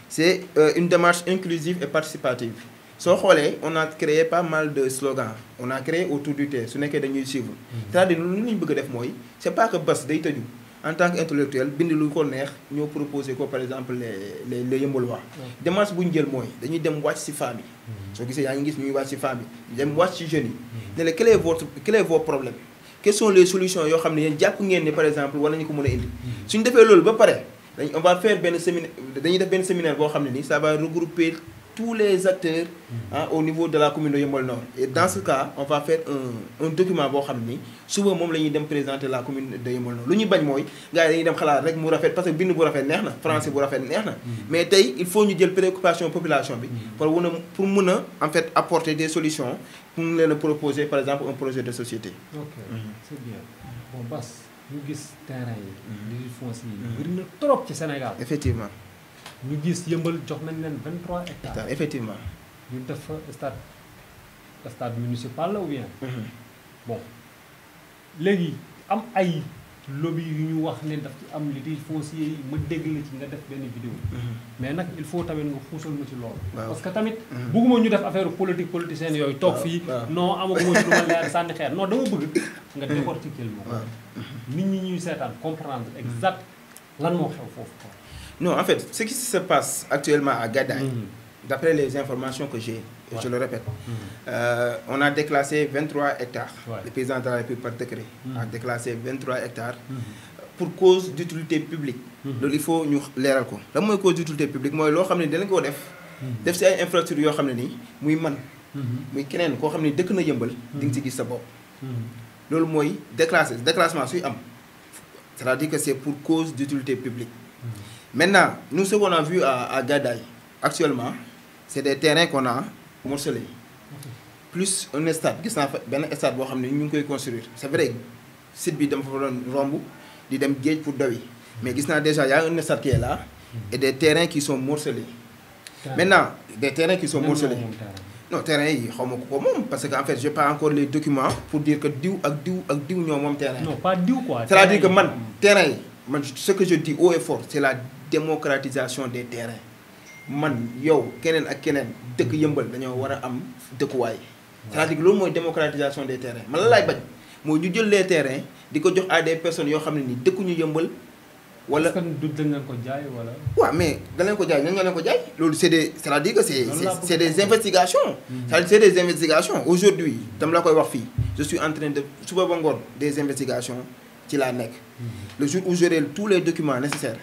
C: c'est une démarche inclusive et participative. soo xoolee on a créé pas mal de slogans on a créé autour du thé su nekkee dañuy suivre. c'est-à-dire lu ñu bëgg a def mooy c'est pas que Bass day tëju en tant qu'intellectuel bind lu ko neex ñoo proposé ko par exemple les Yeumbeullois. démarche bu ñu jël mooy dañuy dem wàcc ci femmes yi. soo gisee yaa ngi gis ñuy wàcc ci femmes yi dem wàcc ci jeunes yi. ne la quel est vos problèmes quelles sont les solutions yoo xam ne yéen jàpp ngeen ni par exemple war nañu ko mën a indi. suñu defee loolu ba pare on va faire benn séminaire dañuy def benn séminaire boo xam ne ni ça va regrouper tous les acteurs au niveau de la commune de Yeumbeul Nord et dans ce cas on va faire un document boo xam ni suba moom la ñuy dem présenter la commune de Yeumbeul Nord lu ñuy bañ mooy gars yi dañuy dem xalaat rek mu rafet parce que bind bu rafet neex na français bu rafet neex na mais tey il faut ñu jël préoccupation population bi pour mun a en fait apporter des solutions pour mun leen a proposer par exemple un projet de société.
B: ok c'est bien bon Bass ñu gis terrain yi li foncier yi bëri na trop ci Sénégal.
C: effectivement.
B: ñu gis Yeumbeul jox nañ leen 23 hectares.
C: effectivement.
B: ñu def fa stade municipal la ou bien. bon léegi am ay lobby yu ñu wax ne daf ci am litige foncier yi ma dégg la ci nga def benn vidéo. mais nag il faut tamit nga xuusal ma ci loolu. parce que tamit bëgguma ñu def affaire politique politicienne yooyu toog fii. non amaguma ci lu ma leer sànni xeer non dama bëgg nga décortiquer ma. nit ñi ñuy seetaan comprendre exact lan moo xew foofu quoi.
C: Non, en fait, ce qui se passe actuellement à Gadaye, d'après les informations que j'ai, et je le répète, on a déclassé 23 hectares. Le président de la République par décret a déclassé 23 hectares pour cause d'utilité publique. Donc il faut ñu leeral ko. Lan mooy cause d'utilité publique mooy loo xam ne dinañ ko def ci ay infrastructures yoo xam ne nii muy man muy keneen koo xam ne dëkk na Yeumbeul di nga ci gis sa bopp. loolu mooy déclassement suy am c'est-à-dire que c'est pour cause d'utilité publique. Maintenant, nous, ce qu'on a vu à Gadaye, actuellement, c'est des terrains qu'on a morcelés. Plus un stade, un stade boo xam ne ñu ngi koy construire. C'est vrai, site bi dama fa doon romb di dem géej pour dawi. Mais gis naa déjà, il y a un stade qui est là et des terrains qui sont morcelés. Maintenant, des terrains qui sont morcelés. Non, terrain yi xaw ma ko moom parce que en fait j'ai pas encore les documents pour dire que diw ak diw ñoo moom terrain.
B: Non, pas diw quoi.
C: C'est-à-dire que man terrain yi man ce que je dis haut et fort c'est la démocratisation des terrains. Man yow keneen ak keneen dëkk yëmbal dañoo war a am dëkkuwaay. C'est-à-dire que loolu mooy démocratisation des terrains man la laay bañ mooy ñu jël les terrains di ko jox à des personnes yoo xam ne ni dëkkuñu yëmbal. wala
B: est-ce que du dañ leen ko jaay wala.
C: waaw mais dañ leen ko jaay ñan nga leen ko jaay loolu c'est-à-dire que c'est des investigations. C'est des investigations aujourd'hui dama la koy wax fii je suis en train de suba ba ngoon des investigations ci laa nekk. Le jour où j'aurai tous les documents nécessaires.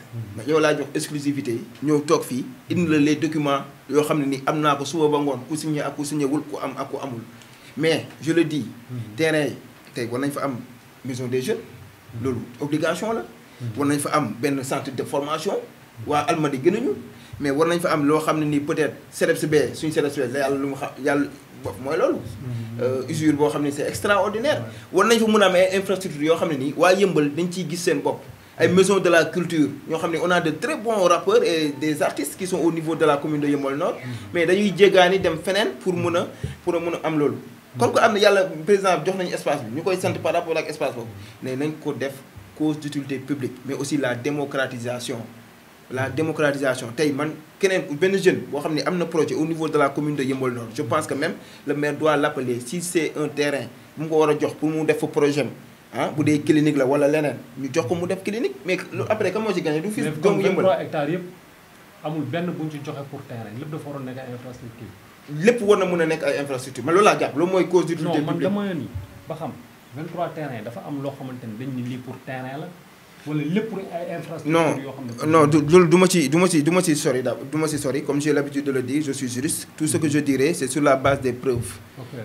C: yow laa jox exclusivité ñëw toog fii indi la les documents yoo xam ne ni am naa ko suba ba ngoon ku signé ak ku signé wul ku am ak ku amul mais je le dis. terrain yi tey war nañ fa am maison des jeunes. loolu obligation la. war nañ fa am benn centre de formation waa Almadi gënuñu mais war nañ fa am loo xam ne nii peut-être CEDEPS bee suñu CEDEPS bee la yàlla lu mu xam yàlla mooy loolu. usure boo xam ne c'est extraordinaire. war nañ fa mën a am ay infrastructures yoo xam ne nii waa yëmbal dañ ciy gis seen bopp. ay maisons de la culture ñoo xam ne on a de très bons rappeurs et des artistes qui sont au niveau de la commune de Yeumbeul Nord. mais dañuy jéggaani dem feneen pour mën a am loolu. comme que am na yàlla président jox nañu espace bi ñu koy sant par rapport ak espace boobu ne nañ ko def. Cause d'utilité publique mais aussi la démocratisation tey man keneen benn jeune boo xam ne am na projet au niveau de la commune de Yeumbeul Nord je pense que même le maire doit l'appeler si c'est un terrain bu mu ko war a jox pour mu def fa projet bu dee clinique la wala leneen ñu jox ko mu def clinique mais après kan moo ci gagné du fii doomu Yeumbeul
B: 23 hectares yëpp amul benn bu ñu ci joxe pour terrain lépp dafa waroon nekk ay infrastructure
C: lépp war na mën a nekk ay infrastructure man loolu laa jàpp loolu mooy cause d'utilité publique.
B: non man dama ni ba xam 23 terrain dafa am loo xamante ni dañ ni lii pour terrain la wala lépp pour ay infrastructure yoo xam ne
C: non loolu du ma ci sori comme j'ai l'habitude de le dire je suis juriste tout ce que je dirais c'est sur la base des preuves.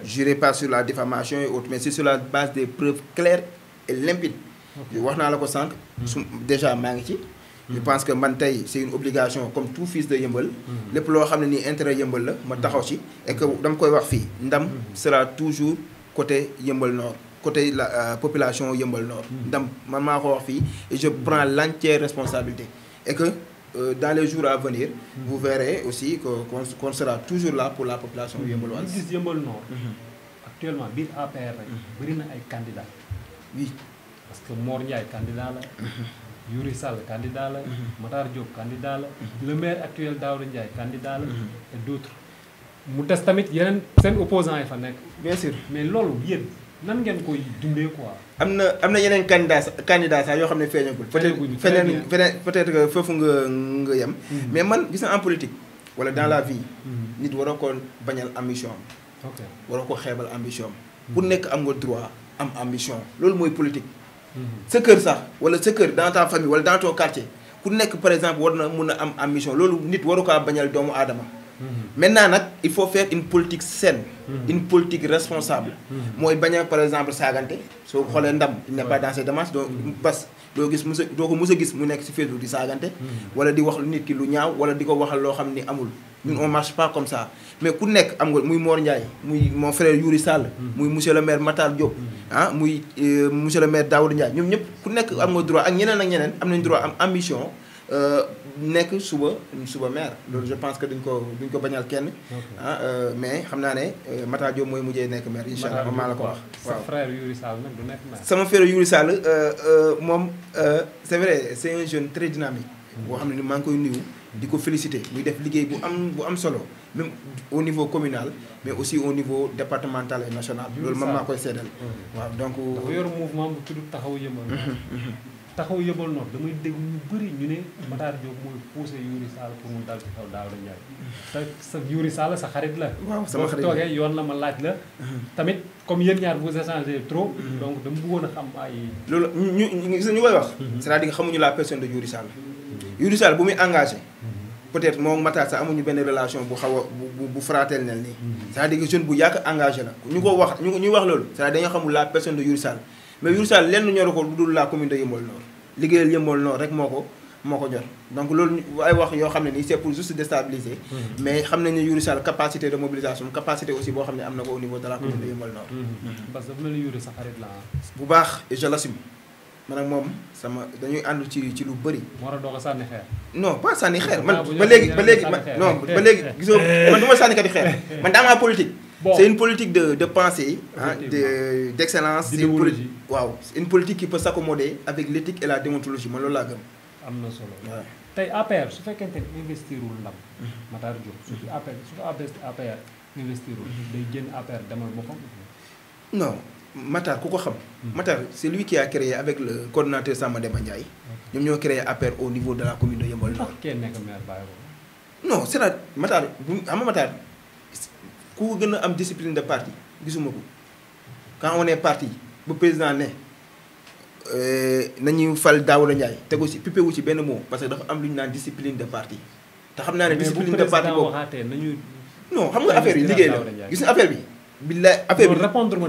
C: J'irai pas sur la diffamation et autres mais c'est sur la base des preuves claires et limpides. wax naa la ko sànq. déjà maa ngi ci. je pense que man tey c'est une obligation comme tout fils de Yeumbeul. lépp loo xam ne nii intérêt Yeumbeul la ma taxaw ci et que dama koy wax fii ndam sera toujours côté Yeumbeul Nord. côté la population Yeumbeul Nord. ndam man maa ko wax fii et je prends l'entière responsabilité et que dans les jours à venir. vous verrez aussi que qu'on sera toujours là pour la population yeumbeulloise.
B: ñu gis Yeumbeul Nord. actuellement biir APR rek bëri na ay candidats.
C: oui
B: parce que Mor Ndiaye candidat la. Youri Sall candidat la. Matar Diop candidat la. le maire actuel Daouda Ndiaye candidat la. et d'autres. mu des tamit yeneen seen opposants yi fa nekk.
C: bien sûr
B: mais loolu yéen. nan ngeen koy dundee quoi.
C: am na yeneen candidat sax yoo xam ne feeñagul. peut-être que foofu nga yem. mais man gis na en politique. wala dans la vie. nit waroo ko bañal ambition am.
B: ok
C: waroo ko xeebal ambition am. ku nekk am nga droit am ambition loolu mooy politique. sa kër sax wala sa kër dans ta famille wala dans ton quartier ku nekk par exemple war na mun a am ambition loolu nit waru kaa bañal doomu aadama. maintenant nag il faut faire une politique saine. une politique responsable. mooy bañ a par exemple saagante soo xoolee ndam il n'est pas dans ses démarches doo bas doo ko mës a gis mu nekk ci Facebook di saagante. wala di wax nit ki lu ñaaw wala di ko waxal loo xam ni amul. ñun on marche pas comme ça mais ku nekk am nga muy Mor Ndiaye muy mon frère Youri Sall. muy monsieur le maire Matar Diop. muy monsieur le maire Daouda Ndiaye ñoom ñëpp ku nekk am nga droit ak ñeneen am nañ droit am ambition. nekk suba maire loolu je pense que duñ ko bañal kenn. mais xam naa ne Matar Diop mooy mujjee nekk maire incha allah maa la ko wax.
B: waaw sa frère Youri Sall nag du nekk maire.
C: sama frère Youri Sall moom c'est vrai c'est un jeune très dynamique. boo xam ne ni maa ngi koy nuyu di ko féliciter muy def liggéey bu am solo même au niveau communal mais aussi au niveau départemental et national. loolu man maa koy seedal. waaw donc.
B: dafa yor mouvement bu tudd taxawu Yeumbeul. taxaw Yeumbeul Nord damay dégg ñu bëri ñu ne Matar Diop mooy poussé Youri Sall pour mu dal ci kaw Daouda Ndiaye. te sa Youri Sall sa xarit la.
C: waaw sama xarit
B: boo toogee yoon la ma laaj la. tamit comme yéen ñaar vous échangez trop. donc dama bëggoon a xam ay.
C: loolu ñu koy wax. c'est-à-dire xamuñu la personne de Youri Sall. Youri Sall bu muy engagé. peut-être moom Matar sax amuñu benn relation bu xaw a bu fraternelle nii. c'est-à-dire que jeune bu yàgg engagé la ñu ko wax ñu wax loolu c'est-à-dire dañoo xamul la personne de Youri Sall mais Youri Sall lenn ñoru ko lu dul la commune de Yeumbeul Nord. liggéeyal Yeumbeul Nord rek moo ko ñor donc loolu ay wax yoo xam ne nii c'est pour juste déstabiliser. mais xam nañ ne Youri Sall capacité de mobilisation capacité aussi boo xam ne am na ko au niveau de la commune de Yeumbeul Nord.
B: parce que dafa mel ni Youri sa xarit la
C: bu baax et je l'assume man ak moom dañuy ànd ci lu bëri.
B: moo war a doog a sànni xeer.
C: non pas sànni xeer man ba léegi gisoo man du ma sànni kati xeer man daa maa politique. c'est une politique de pensée d'excellence.
B: d'idéologie
C: waaw c'est une politique qui peut s'accommoder avec l'éthique et la déontologie man loolu laa gëm.
B: am na solo tey APR su fekkente ne investirul Ndam Matar Diop su APR investirul day génn APR demal boppam.
C: non Matar ku ko xam. Matar c'est lui qui a créé avec le coordonnateur Samba Demba Ndiaye. ñoom ñoo créé APR au niveau de la commune de Yeumbeul Nord.
B: kenn nekk maire bàyyi ko.
C: non c'est là Matar bu xam nga Matar ku gën a am discipline de parti gisuma ko quand on est parti bu président ne nañu fal Daouda Ndiaye tegu ci pipé wu ci benn mot parce que dafa am lu ñu naan discipline de parti. te xam naa ne discipline de parti boobu non xam nga affaire bi liggéey la gis nga affaire bi. billaay affaire bi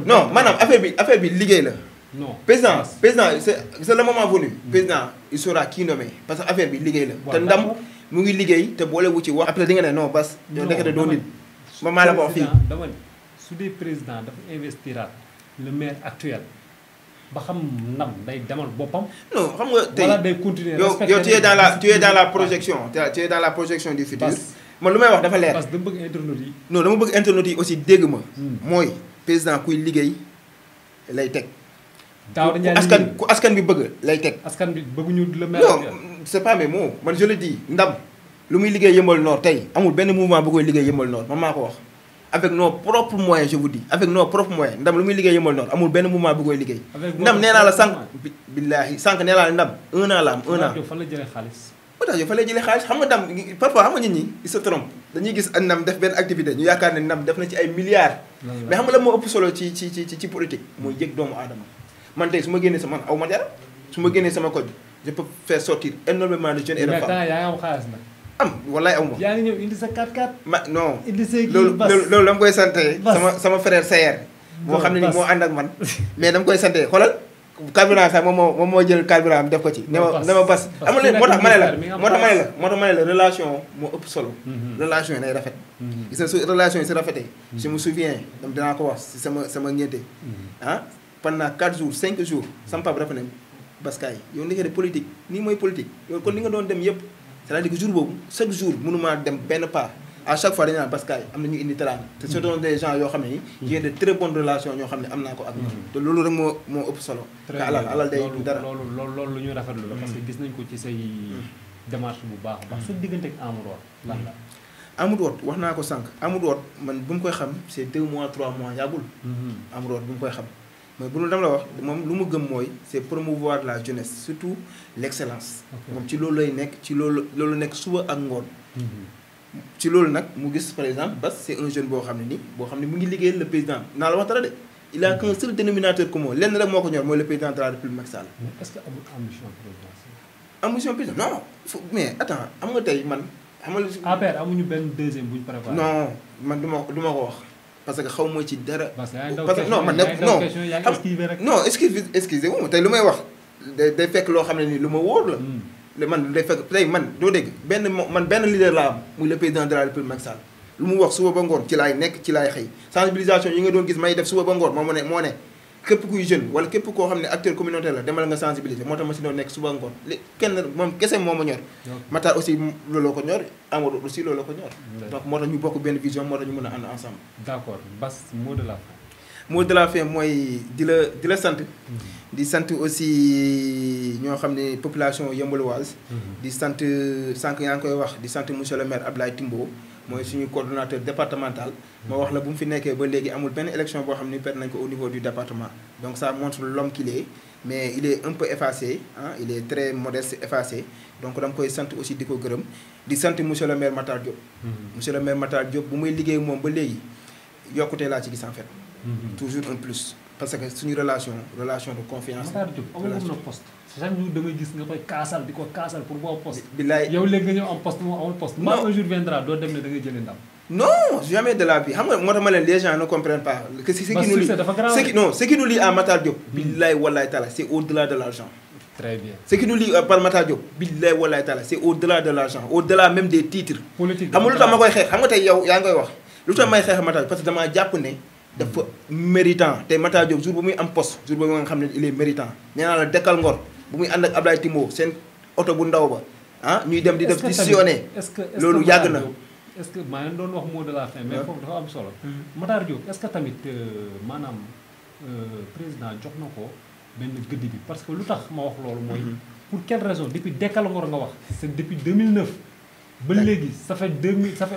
C: non maanaam affaire bi liggéey la.
B: non
C: président c'est le moment venu. président il saura qui nommer parce que affaire bi liggéey la. te Ndam mu ngi liggéey te boole wu ci wax. après di nga ne non Bass. non nekkate doo nit. ma maa la ko wax fii
B: dama ne su dee président dafa investiraat le maire actuel ba xam Ndam day demal boppam.
C: non xam nga tey
B: wala day continuer
C: yow tu es dans la projection tu es dans la projection du futur. man lu may wax dafa leer.
B: parce que dama bëgg internautes yi.
C: non dama bëgg internautes yi aussi dégg ma. mooy président kuy liggéey lay teg.
B: Daouda Ndiaye
C: ku askan bi bëgg lay teg.
B: askan bi bëgguñu le maire.
C: non c'est pas mes mots man je le dis Ndam lu muy liggéey Yeumbeul Nord tey amul benn mouvement bu koy liggéey Yeumbeul Nord man maa ko wax. avec nos propres moyens je vous dis avec nos propres moyens Ndam lu muy liggéey Yeumbeul Nord amul benn mouvement bu koy liggéey. Ndam nee naa la sànq. billaahi sànq nee naa la Ndam 1 an la am 1 an.
B: fan la jëlee xaalis.
C: Matar Diop fa lay jëlee xaalis xam nga Ndam parfois xam nga nit ñi ils se trompent dañuy gis Ndam def benn activité ñu yaakaar ne Ndam def na ci ay milliards. mais xam nga la moo ëpp solo ci politique mooy yëg doomu aadama. man tey su ma génnee sama man aw ma dara su ma génnee sama code je peux faire sortir énormément de jeunes et de femmes.
B: mais yaa ngi am xaalis nag.
C: am wallaay aw ma.
B: yaa ngi ñëw indi sa 4x4.
C: non
B: indi sa kii
C: loolu dama koy sante sama frère Sayer. boo xam ne ni moo ànd ak man. mais dama koy sante xoolal. carburant sax moom moo jël carburant am def ko ci. ne ma Bass amul leen moo tax ma ne la relation moo ëpp solo. relation yi nay rafet. gis nga su relation yi si rafetee. je me souviens dam dinaa ko wax si sama ngénte. pendant 4 jours 5 jours sama papa dafa ne Bass kaay yow ndekete politique nii mooy politique yow kon li nga doon dem yëpp c'est-à-dire que jour boobu chaque jour mënumaa dem benn pas à chaque fois dañu naan Bass kaay am na ñu indi teraanga te ce sont des gens yoo xam ne ni j'ai de très bonnes relations ñoo xam ne am naa ko ak ñoom te loolu rek moo ëpp solo te alal day dara
B: loolu lu ñu rafetlu la parce que gis nañ ko ci say démarche bu baax baax su diggante ak Amadou Hott lan la
C: Amadou Hott wax naa ko sànq Amadou Hott man bu mu koy xam c'est 2 mois 3 mois yàggul Amadou Hott bu mu koy xam mais bu dama la wax moom lu mu gëm mooy c'est promouvoir la jeunesse surtout l'excellence moom ci loolu lay nekk ci loolu nekk suba ak ngoon ci loolu nag mu gis par exemple Bass c'est un jeune boo xam ne mu ngi liggéeyal le président naa la wax dara de il a qu'un seul dénominateur commun lenn rek moo ko ñor mooy le président de la République Macky Sall.
B: mais est-ce que amul ambition présidentielle.
C: ambition présidentielle non mais attends am nga tey man xam nga.
B: APR amuñu benn deuxième bu ñu préparé.
C: non man du ma ko wax. parce que xaw ma ci dara.
B: parce
C: que non man non excusez moi tey lu may wax day fekk loo xam ne nii lu ma wóor la. man day fekk tey man doo dégg benn leader laa am muy le président de la République Macky Sall lu mu wax suba ba ngoon ci laay nekk ci laay xëy sensibilisation yi nga doon gis may def suba ba ngoon moo ne képp kuy jeune wala képp koo xam ne acteur communautaire la demal nga sensibiliser moo tax ma si doon nekk suba ngoon kenn moom kese moo ma ñor. Matar aussi looloo ko ñor Amadou aussi looloo ko ñor. donc moo tax ñu bokk benn vision moo tax ñu mën a ànd ensemble.
B: d'accord Bass mot de la fin.
C: mot de la fin mooy di la sant. di sant aussi ñoo xam ne population yëmbaluwaase. di sant sànq yaa ngi koy wax di sant monsieur le maire Abdoulaye Timbo. mooy suñu coordonnateur départemental. ma wax la bu mu fi nekkee ba léegi amul benn élection boo xam ne perdre nañ ko au niveau du département. donc ça montre l'homme qu'il est mais il est un peu effacé il est très modeste effacé donc dama koy sant aussi di ko gërëm di sant monsieur le maire Matar Diop. monsieur le maire Matar Diop bu muy liggéey moom ba léegi yokkute laa ci gis en fait. toujours un plus parce que suñu relation de confiance.
B: Matar Diop amul na poste. chaque jour da ngay gis nga koy kaasal di ko kaasal pour boo poste.
C: billaay
B: yow léegi nga ñëw am poste moo amul poste. non un jour viendra doo dem ne da ngay jëlee ndam.
C: non jamais de la vie xam nga moo tax ma leen les gens ne comprennent pas. que ce qui nous lie à Matar Diop. billaay wallaay taala c'est au-delà de l'argent.
B: Très bien.
C: Ce qui nous lie par Matar Diop billahi wallahi taala c'est au-delà de l'argent au-delà même des titres.
B: politique
C: xam nga lu tax ma koy xeex xam nga tey yow yaa ngi koy wax lu tax may xeex Matar parce que damaa jàpp ne dafa méritant te Matar Diop jour bu muy am poste jour boobu nga xam ne il est méritant nee naa la dekkal ngor bu muy ànd ak Ablaye Timbo seen oto bu ndaw ba ah ñuy dem di def di sillonné loolu yàgg na.
B: est-ce que maa ngi doon wax mot de la fin mais foofu dafa am solo. Matar Diop est-ce que tamit maanaam président jox na ko benn gëdd bi parce que lu tax ma wax loolu mooy. pour quelle raison depuis dekkal ngor nga wax c'est depuis 2009. ba léegi ça fait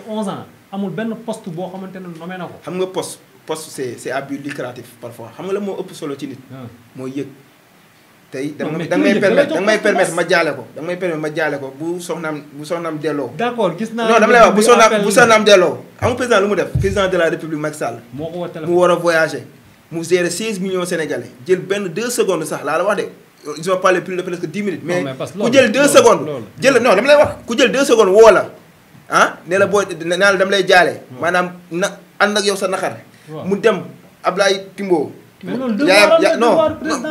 B: 11 ans amul benn poste boo xamante ne nommé na ko.
C: xam nga poste c'est à but lucratif parfois xam nga la moo ëpp solo ci nit. mooy yëg. tey da nga may permettre ma jaale ko da nga may permettre ma jaale ko bu soxnaam delloo.
B: d'accord gis naa
C: non dama lay wax bu soxnaam delloo. am président lu mu def président de la république Macky Sall.
B: moo ko woo téléphone
C: mu war a voyager. mu gérer 16 millions sénégalais jël benn 2 secondes sax laa la wax de. ils ont parlé plus de presque 10 minutes. mais ku jël 2 secondes. jël non dama lay wax ku jël 2 secondes woo la ah ne la booy nee la dama lay jaale. maanaam na ànd ak yow sa naxar. mu dem Ablaye Timbo.
B: mais loolu non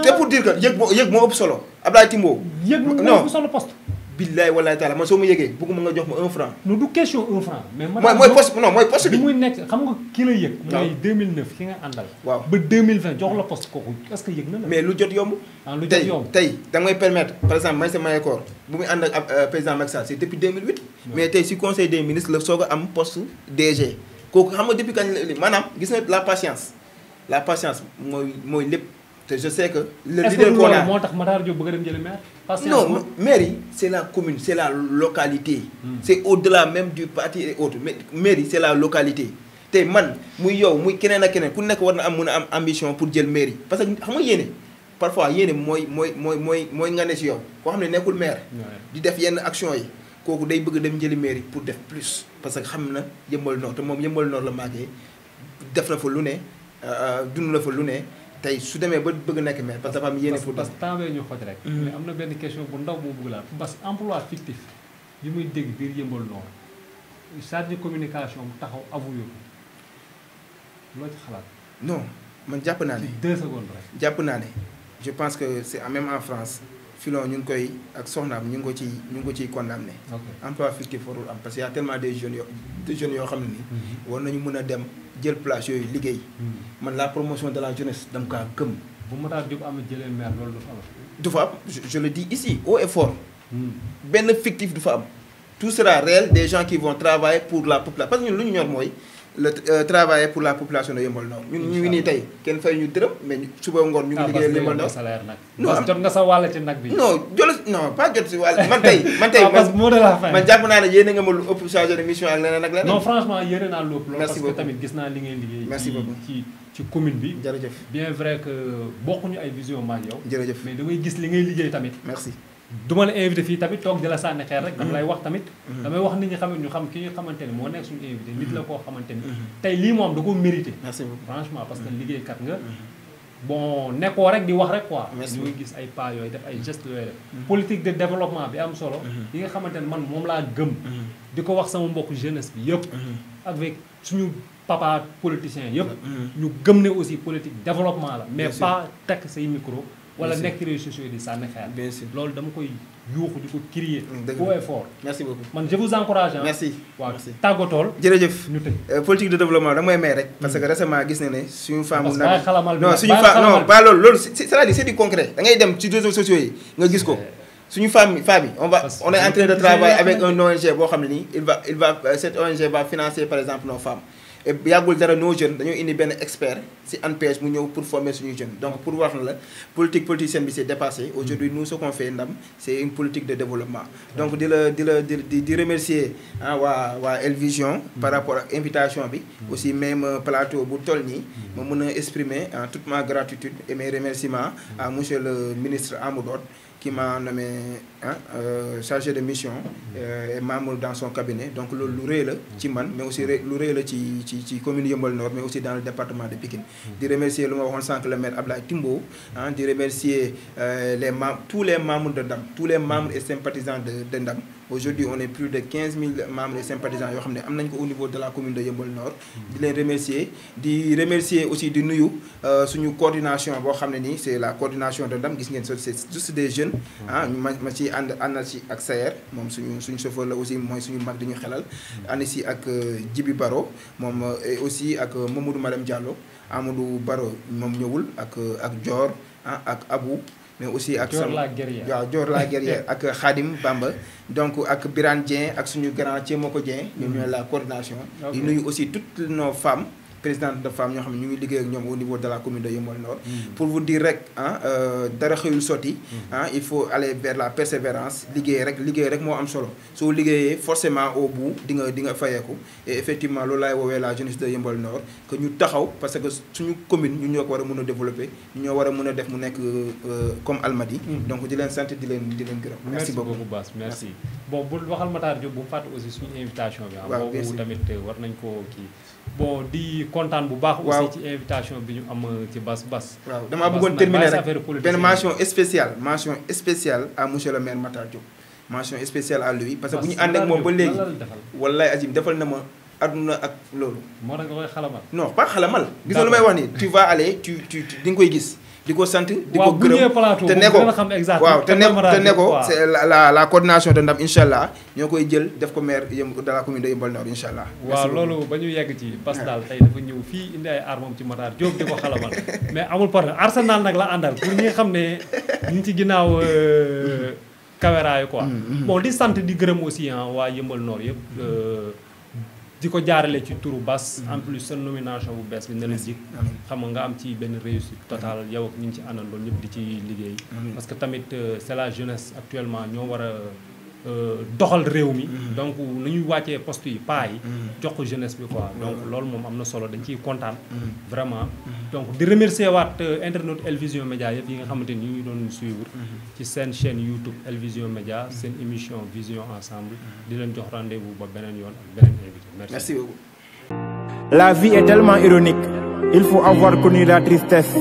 C: c'est pour dire que yëg moo ëpp solo Ablaye Timbo.
B: yëg moo ëpp solo poste.
C: billaay wallaay taala man soo ma yëgee bëgguma nga jox ma 1 franc.
B: non du question 1 franc. mais
C: mooy poste bi.
B: bi muy nekk xam nga ki la yëg. mooy 2009 ki nga àndal.
C: waaw
B: ba 2020 jox la poste kooku est-ce que yëg na la.
C: mais lu jot yomb.
B: lu jot yomb
C: tey da ngay permettre par exemple Maïssa Mayakor bu muy ànd ak président Macky Sall c'est depuis 2008. mais tey si conseil des ministres la soog a am poste DG. kooku xam nga depuis kañ maanaam gis nga la patience mooy lépp te je sais que. le leader qu'on a
B: moo tax Matar Diop bëgg a dem jëli maire.
C: non maire yi c'est la commune c'est la localité. c'est au-delà même du parti et autres mais maire yi c'est la localité. te man muy yow muy keneen ak keneen ku nekk war na mën a am ambition pour jël maire yi parce que xam nga yéene parfois yéene mooy nga ne si yow koo xam ne nekkul maire. di def yenn action yi kooku day bëgg dem jëli maire yi pour def plus parce que xam na Yeumbeul Nord te moom Yeumbeul Nord la màggee def na fa lu ne. dund la fa lu ne tey su demee ba bëgg nekk maire parce que dafa am yéene pour.
B: parce que temps bee ñu xoj rek. mais am na benn question bu ndaw moo bëgg laa parce que emploi fictif yi muy dégg biir Yeumbeul Nord chargé de communication bu taxaw avoué ko loo ci xalaat.
C: non man jàpp naa ne.
B: 2 secondes rek.
C: jàpp naa ne je pense que c'est même en France Filon ñu ngi koy ak soxnaam ñu ngi ko ciy condamné. emploi fictif warul am parce que y a tellement de jeunes yoo xam ne nii. war nañu mën a dem. jël place yooyu liggéey. man la promotion de la jeunesse dama kaa gëm.
B: bu Matar Diop amee jëlee maire loolu
C: du fa am. je le dis ici haut et fort. benn fictif du fa am. tout sera réel des gens qui vont travailler pour la population parce que ñun lu ñu ñor mooy travailler pour la population de Yeumbeul Nord. ñun ñu ngi nii tey kenn fay ñu dërëm mais suba ngoon ñu ngi liggéeyal Yeumbeul Nord.
B: non jot nga sa wàll ci nag bi.
C: non pas jot si wàll man tey. man jàpp naa ne yéene nga ma lu ëpp chargé de mission ak leneen ak leneen.
B: non franchement yéene naa lu ëpp loolu.
C: merci beaucoup
B: parce que tamit gis naa li ngay liggéey.
C: merci beaucoup
B: ci commune bi.
C: jërëjëf
B: bien vrai que bokkuñu ay vision maag yow.
C: jërëjëf
B: mais damay gis li ngay liggéey tamit.
C: merci.
B: du ma la invité fii tamit toog di la sànni xeer rek. dama lay wax tamit. damay wax nit ñi ñu xam ki nga xamante ni moo nekk suñu invité. nit la koo xamante ni. tey lii moom da ko mérité.
C: merci beaucoup
B: franchement parce que liggéeykat nga. bon nekkoo rek di wax rek quoi.
C: merci
B: ñu ngi gis ay pas yooyu def ay gestes yooyu def. politique de développement bi am solo. yi nga xamante ni man moom laa gëm. di ko wax sama mbokk jeunesse bi yëpp. avec suñu papa politicien yëpp. ñu gëm ne aussi politique développement la. mais pas tekk say micro. wala nekk ci réseaux sociaux yi di sànni xeer.
C: bien sûr
B: loolu dama koy yuuxu di ko crier. haut et fort.
C: merci beaucoup
B: man je vous encourage.
C: merci
B: waaw tàggatool.
C: jërëjëf
B: ñu tëj.
C: politique de développement da may may rek. parce que récemment gis na ne suñu femme.
B: parce que
C: non suñu femme non pas loolu c'est-à-dire c'est du concret da ngay dem ci réseaux sociaux yi nga gis ko. suñu femme yi on est en train de travailler avec un ONG boo xam ne nii il va cette ONG va financer par exemple nos femmes. et yàggul dara nos jeunes dañoo indi benn expert ci ANPEJ mu ñëw pour former suñuy jeunes donc pour wax na la politicienne bi c'est dépassé aujourd'hui nous ce qu'on fait ndam c'est une politique de développement donc di remercier waa El Vision par rapport ak invitation bi aussi même plateau bu toll nii ma mën a exprimer en toute ma gratitude et mes remerciements à monsieur le ministre Amadou Hott qui m'a nommé chargé de mission et membre dans son cabinet donc loolu lu rëy la ci man mais aussi lu rëy la ci commune Yeumbeul Nord mais aussi dans le département de Pikine. di remercier lu ma waxoon sànq le maire Ablaye Timbo di remercier tous les membres de Ndam, tous les membres et sympathisants de Ndam. Aujourd'hui, on est plus de 15 000 membres et sympathisants yoo xam ne am nañ ko au niveau de la commune de Yeumbeul Nord. di leen remercier aussi di nuyu suñu coordination boo xam ne nii c'est la coordination de Ndam gis ngeen c'est juste des jeunes. ma ci àndal ci ak Sayer moom suñu chauffeur la aussi mooy suñu mag di ñu xelal. ànd si ak Djibi Baro moom et aussi ak Mamadou Malem Diallo Amadou Baro moom ñëwul ak Dior ak Abou. mais aussi ak sama waaw Dior la guerrière ak Khadim Bamba donc ak Birane Dieng ak suñu grand Thiemoko Dieng ñoom ñooy la coordination di nuyu aussi toutes nos femmes présidente de femmes ñoo xam ne ñu ngi liggéey ak ñoom au niveau de la commune de Yeumbeul Nord. Pour vous dire rek dara xëyul sotti il faut aller vers la persévérance liggéey rek moo am solo soo liggéeyee forcément au bout di nga fayeeku et effectivement loolu laay woowee la jeunesse de Yeumbeul Nord que ñu taxaw parce que suñu commune ñu ñoo ko war a mën a développer ñu ñoo war a mën a def mu nekk comme Almadies. Donc di leen sant di leen gërëm.
B: merci beaucoup Bass merci. bon bu waxal Matar Diop bu mu fàtte aussi suñu invitation bi.
C: waaw
B: boobu tamit war nañ koo kii. bon di kontaan bu baax. aussi ci invitation bi ñu am ci Bass.
C: waaw damaa bëggoon terminer rek benn mention spéciale à monsieur le maire Matar Diop. mention spéciale à lui parce que bu ñu ànd ak moom ba léegi. wallaay Azim defal na ma àdduna ak loolu.
B: moo tax nga koy xalamal.
C: non pas xalamal. gis nga lu may wax nii tu vas aller tu di nga koy gis. di ko sant di ko gërëm te ne ko waaw te ne ko c'est la coordination de Ndam incha allah ñoo koy jël def ko maire de la commune de Yeumbeul Nord incha allah.
B: waaw loolu ba ñu yegg ci Bass daal tey dafa ñëw fii indi ay armam ci Matar Diop di ko xalamal mais amul problème Arsenal nag la àndal pour ñi nga xam ne ñu ngi ci ginnaaw caméra yi quoi. bon di sant di gërëm aussi waa Yeumbeul Nord yëpp. di ko jaarale ci turu Bass en plus sa nomination bu bees bi ne la jik xam nga am ci benn réussite totale yow ak ñu ngi ci àndandoo ñëpp di ci liggéey parce que tamit c'est la jeunesse actuellement ñoo war a doxal réew mi donc nañuy wàccee poste yi pas yi jox ko jeunesse bi quoi donc loolu moom am na solo dañ ciy kontaan vraiment donc di remercier waat internet El Vision Média yëpp yi nga xamante ni ñu ngi doon suivre ci seen chaîne YouTube El Vision Média seen émission Vision Ensemble di leen jox rendez-vous ba beneen yoon ak beneen invité
C: merci beaucoup.
A: La vie est tellement ironique, il faut avoir connu la tristesse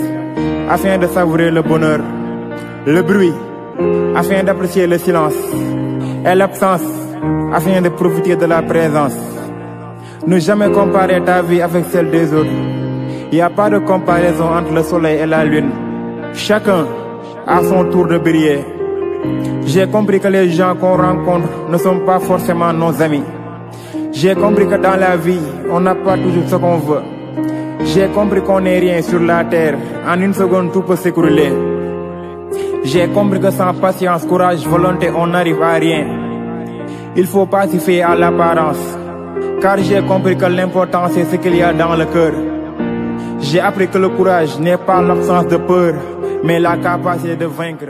A: afin de savourer le bonheur, le bruit afin d'apprécier le silence et l'absence afin de profiter de la présence. Ne jamais comparer ta vie avec celle des autres. Il n'y a pas de comparaison entre le soleil et la lune. Chacun a son tour de briller. J'ai compris que les gens qu'on rencontre ne sont pas forcément nos amis. J'ai compris que dans la vie, on n'a pas toujours ce qu'on veut. J'ai compris qu'on n'est rien sur la terre. En une seconde, tout peut s'écrouler. J'ai compris que sans patience, courage, volonté, on n'arrive à rien. Il faut pas s'y fier à l'apparence. Car j'ai compris que l'important, c'est ce qu'il y a dans le cœur. J'ai appris que le courage n'est pas l'absence de peur, mais la capacité de vaincre.